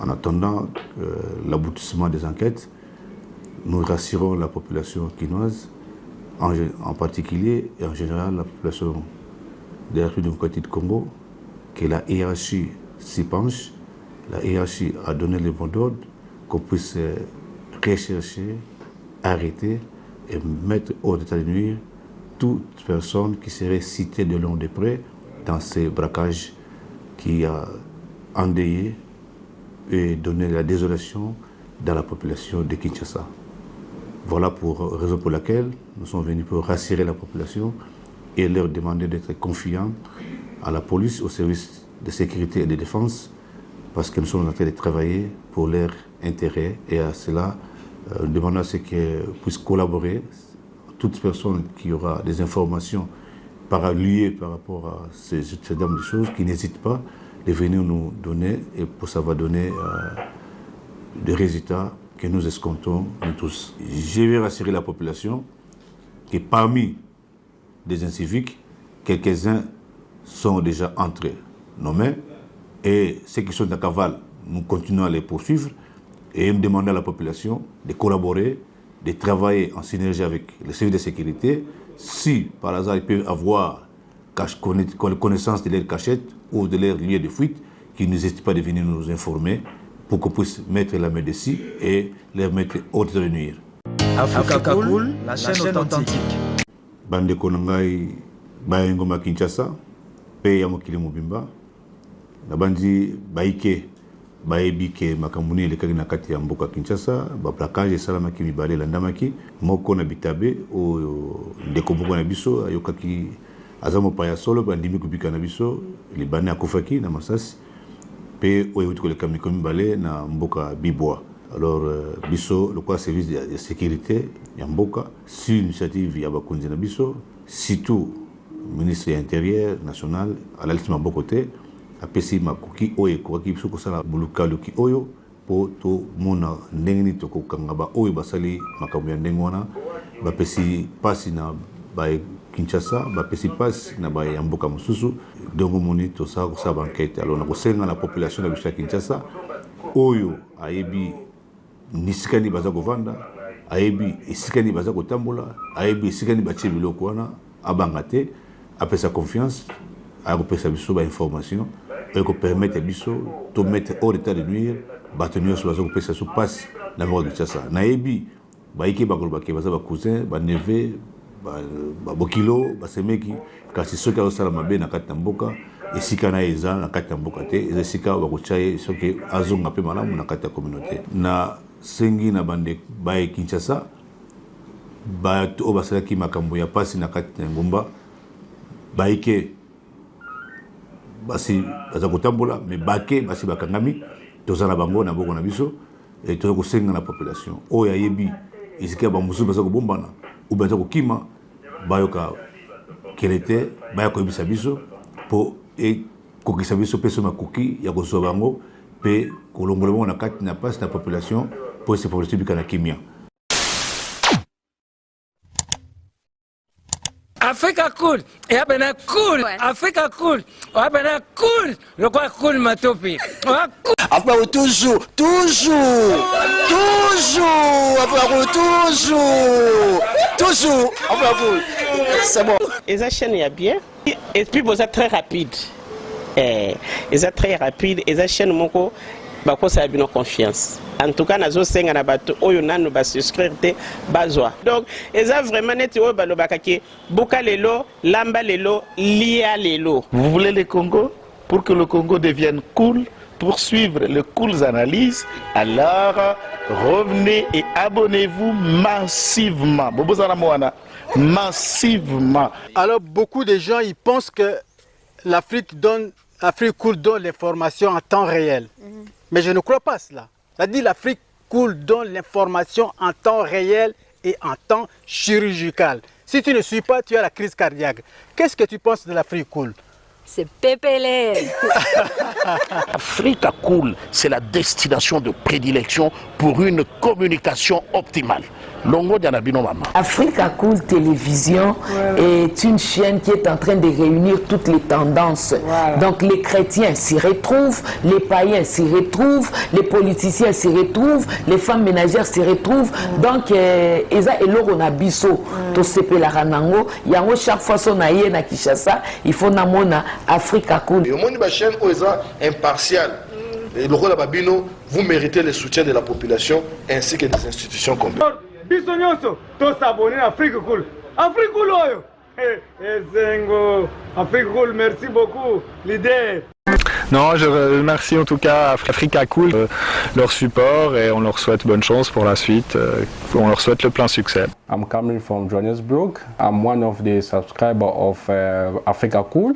en attendant l'aboutissement des enquêtes. Nous rassurons la population quinoise, en particulier et en général la population de la République démocratique du Congo, que la hiérarchie s'y penche. La hiérarchie a donné le mot d'ordre qu'on puisse rechercher, arrêter et mettre hors d'état de nuire toute personne qui serait citée de long de près dans ces braquages qui a endeuillé et donné la désolation dans la population de Kinshasa. Voilà pour raison pour laquelle nous sommes venus pour rassurer la population et leur demander d'être confiants à la police, au service de sécurité et de défense, parce que nous sommes en train de travailler pour leur intérêt et à cela, nous demandons à ceux qui puissent collaborer, toute personne qui aura des informations liées par rapport à ces dames de choses, qui n'hésitent pas de venir nous donner et pour ça va donner des résultats que nous escomptons nous tous. Je vais rassurer la population que parmi des inciviques, quelques-uns sont déjà entre nos mains et ceux qui sont en cavale, nous continuons à les poursuivre et nous demandons à la population de collaborer, de travailler en synergie avec les services de sécurité. Si par hasard ils peuvent avoir connaissance de leurs cachettes ou de leurs lieux de fuite, qu'ils n'hésitent pas de venir nous informer pour qu'on puisse mettre la main dessus et les mettre hors de nuire. Africa Cool, la chaîne authentique. Bande Konangai, Bayengoma Kinshasa, Pe Yamokili Mobimba, Nabandi Baike, Baebike Makamuni, le Kagina Kati Yamboka Kinshasa, Baplakage Salamaki Mibale Landamaki, Moko na Bitabe, ou Dekobuko Nabiso, Ayokaki Azamo Paya Solo, Bandimi Kubika Nabiso, Libanais Akofaki, Namasasi, Pe Oyotiko le Kamikomi Bale, na Mboka Bibois. Alors, Bisso, le quoi service de sécurité, Yamboka, sur l'initiative Yabakunzi Nabiso, surtout ministre de l'Intérieur national, à la liste de côté, à Pessi Makuki Oye, Kouaki Bisso Kosala Buluka Luki Oyo, pour tout le monde, Nengni Toko Kangaba Oyo Basali, Makamuya Nengwana, Bapesi Passi na Baye Kinshasa, Bapesi Passi na Baye Yamboka Mususu, Dongo Moni, tout ça, ça banquette. Alors, on a la population de Kinshasa, Oyo, Aebi, Nisikani Bazako Vanda, Aebi, Isikani Bazako Tambola, Aebi, Isikani Bache Biloko wana, Abangate, après sa confiance, après sa biso information, et qu'on permette à biso de mettre hors d'état de nuire, bâtonnier sur Bazako Pesa sous passe dans le monde de Kinshasa. Naebi, Baike Bakolbake, Bazaba cousin, Baneve, Bokilo, Basemeki, car c'est ceux qui ont salamabé na Katamboka. Esika na eza na kati ya mboka te esika bakochaye soki azonga pe malamu na kati ya communauté na sengi na bande baye Kinshasa bato basalaki makambo ya pasi na kati ya ngomba baike basi baza kotambola mais bake basi bakangami tozala bango na boko na biso et toza kosenga na population oyo ayebi esika bamusu baza kobombana ou baza kokima bayoka kelete baya koyebisa biso po et kokisa biso peso makoki ya kozwa bango pe kolongolemo na kati na place na population pour se population bika na kimia. Africa cool, et abena cool, Africa cool, abena cool, le quoi cool matopi. Après toujours, après toujours, après c'est bon. Et ça chaîne est bien, et puis vous êtes très rapide. Et ça très rapide, et ça chaîne mon co, bah quoi ça a bien confiance. En tout cas, nazo senga na bato oyo nanu ba souscrire te bazwa. Donc, eza vraiment neti oyo ba lobakaki buka lelo, lamba lelo, lia lelo. Vous voulez le Congo pour que le Congo devienne cool, pour suivre les cool analyses, alors revenez et abonnez-vous massivement. Bobozana Moana, massivement. Alors beaucoup de gens ils pensent que l'Afrique cool donne l'information en temps réel. Mais je ne crois pas cela. C'est-à-dire l'Afrique cool donne l'information en temps réel et en temps chirurgical. Si tu ne suis pas, tu as la crise cardiaque. Qu'est-ce que tu penses de l'Afrique cool? C'est pépélé. Africa Cool, c'est la destination de prédilection pour une communication optimale. Longo Dianabino Mama. Africa Cool Télévision est une chaîne qui est en train de réunir toutes les tendances. Voilà. Donc les chrétiens s'y retrouvent, les païens s'y retrouvent, les politiciens s'y retrouvent, les femmes ménagères s'y retrouvent. Donc Eza Eloro na biso to sepe la ranango, yango chaque fois son aïe na Kinshasa, il faut namona Africa Cool. Et au monde de la chaîne Oeza impartial. Et le rôle de Babino, vous méritez le soutien de la population ainsi que des institutions comme Bisognoso, tous s'abonner à Afrique Cool. Afrique Cool, oyo. Zengo, Afrique Cool, merci beaucoup, leader. Non, je remercie en tout cas Africa Cool, leur support et on leur souhaite bonne chance pour la suite. On leur souhaite le plein succès. I'm coming from Johannesburg. I'm one of the subscribers of Africa Cool.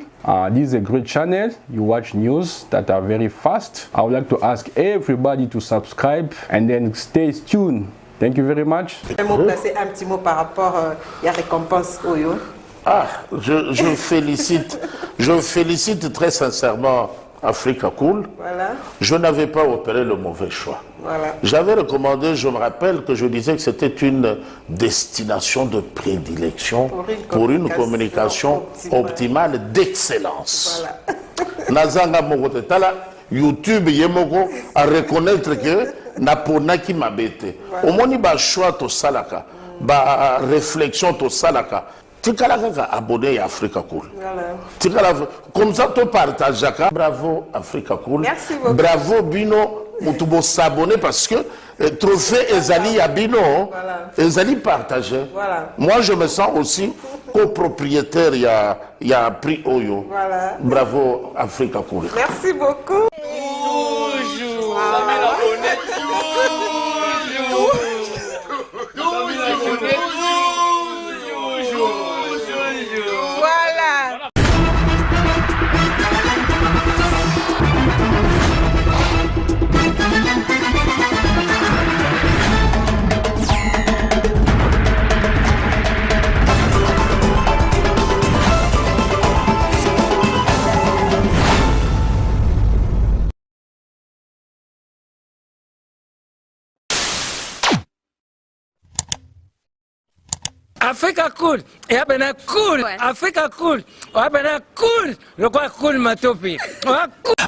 This is a great channel. You watch news that are very fast. I would like to ask everybody to subscribe and then stay tuned. Thank you very much. Je vais placer un petit mot par rapport à la récompense Oyo. Ah, je félicite très sincèrement Africa Cool. Voilà. Je n'avais pas opéré le mauvais choix. Voilà. J'avais recommandé, je me rappelle que je disais que c'était une destination de prédilection pour une communication optimale d'excellence. Voilà. Nazanga Mogotala, YouTube Yemoko à reconnaître que Napona qui m'a bêté. Au moins, il y a un choix de salaka, une réflexion de salaka. Tu as abonné à Africa Cool. Voilà. Comme ça, tu partages. Bravo Africa Cool. Merci beaucoup. Bravo Bino. Tu dois s'abonner parce que le trophée Ezali à Bino, Ezali partagé. Voilà. Moi, je me sens aussi copropriétaire. Il y a un prix Oyo. Voilà. Bravo Africa Cool. Merci beaucoup. Toujours. Africa Cool, et abena cool, Africa Cool, abena cool, le quoi cool matopi.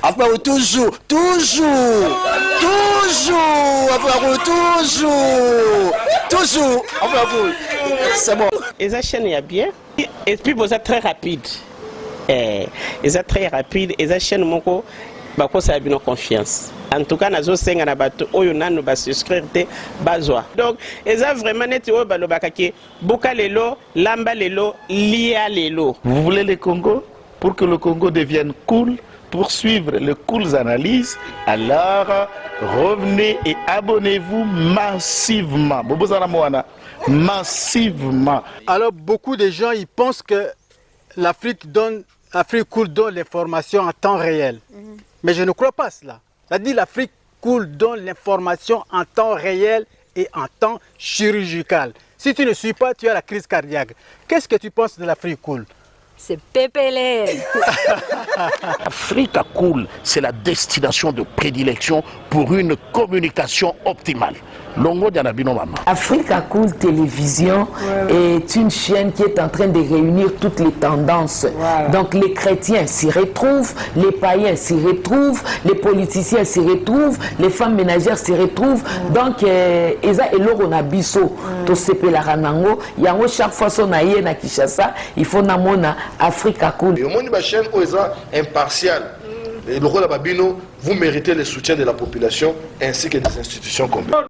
Après toujours, après toujours, après c'est bon. Et ça chaîne est bien, et puis vous êtes très rapide. Et ça très rapide, et ça chaîne mon co, bah quoi ça a bien confiance. En tout cas, nazo senga na bato oyo nanu ba souscrire te bazwa. Donc, eza vraiment neti oyo ba lobakaki buka lelo, lamba lelo, lia lelo. Vous voulez le Congo pour que le Congo devienne cool, pour suivre les cool analyses, alors revenez et abonnez-vous massivement. Bobozana Moana, massivement. Alors beaucoup de gens ils pensent que l'Afrique cool donne l'information en temps réel. Mais je ne crois pas cela. C'est-à-dire l'Afrique cool donne l'information en temps réel et en temps chirurgical. Si tu ne suis pas, tu as la crise cardiaque. Qu'est-ce que tu penses de l'Afrique cool? c'est PPLR. Africa Cool, c'est la destination de prédilection pour une communication optimale. Longo Dianabino Mama. Africa Cool Télévision est une chaîne qui est en train de réunir toutes les tendances. Donc les chrétiens s'y retrouvent, les païens s'y retrouvent, les politiciens s'y retrouvent, les femmes ménagères s'y retrouvent. Donc Eza Eloro Nabiso, to sepe la ranango, yango chaque fois son aïe na Kinshasa, il faut namona Africa Cool. Et au monde de la chaîne Oeza impartial. Et le rôle de Babino, vous méritez le soutien de la population ainsi que des institutions complètes.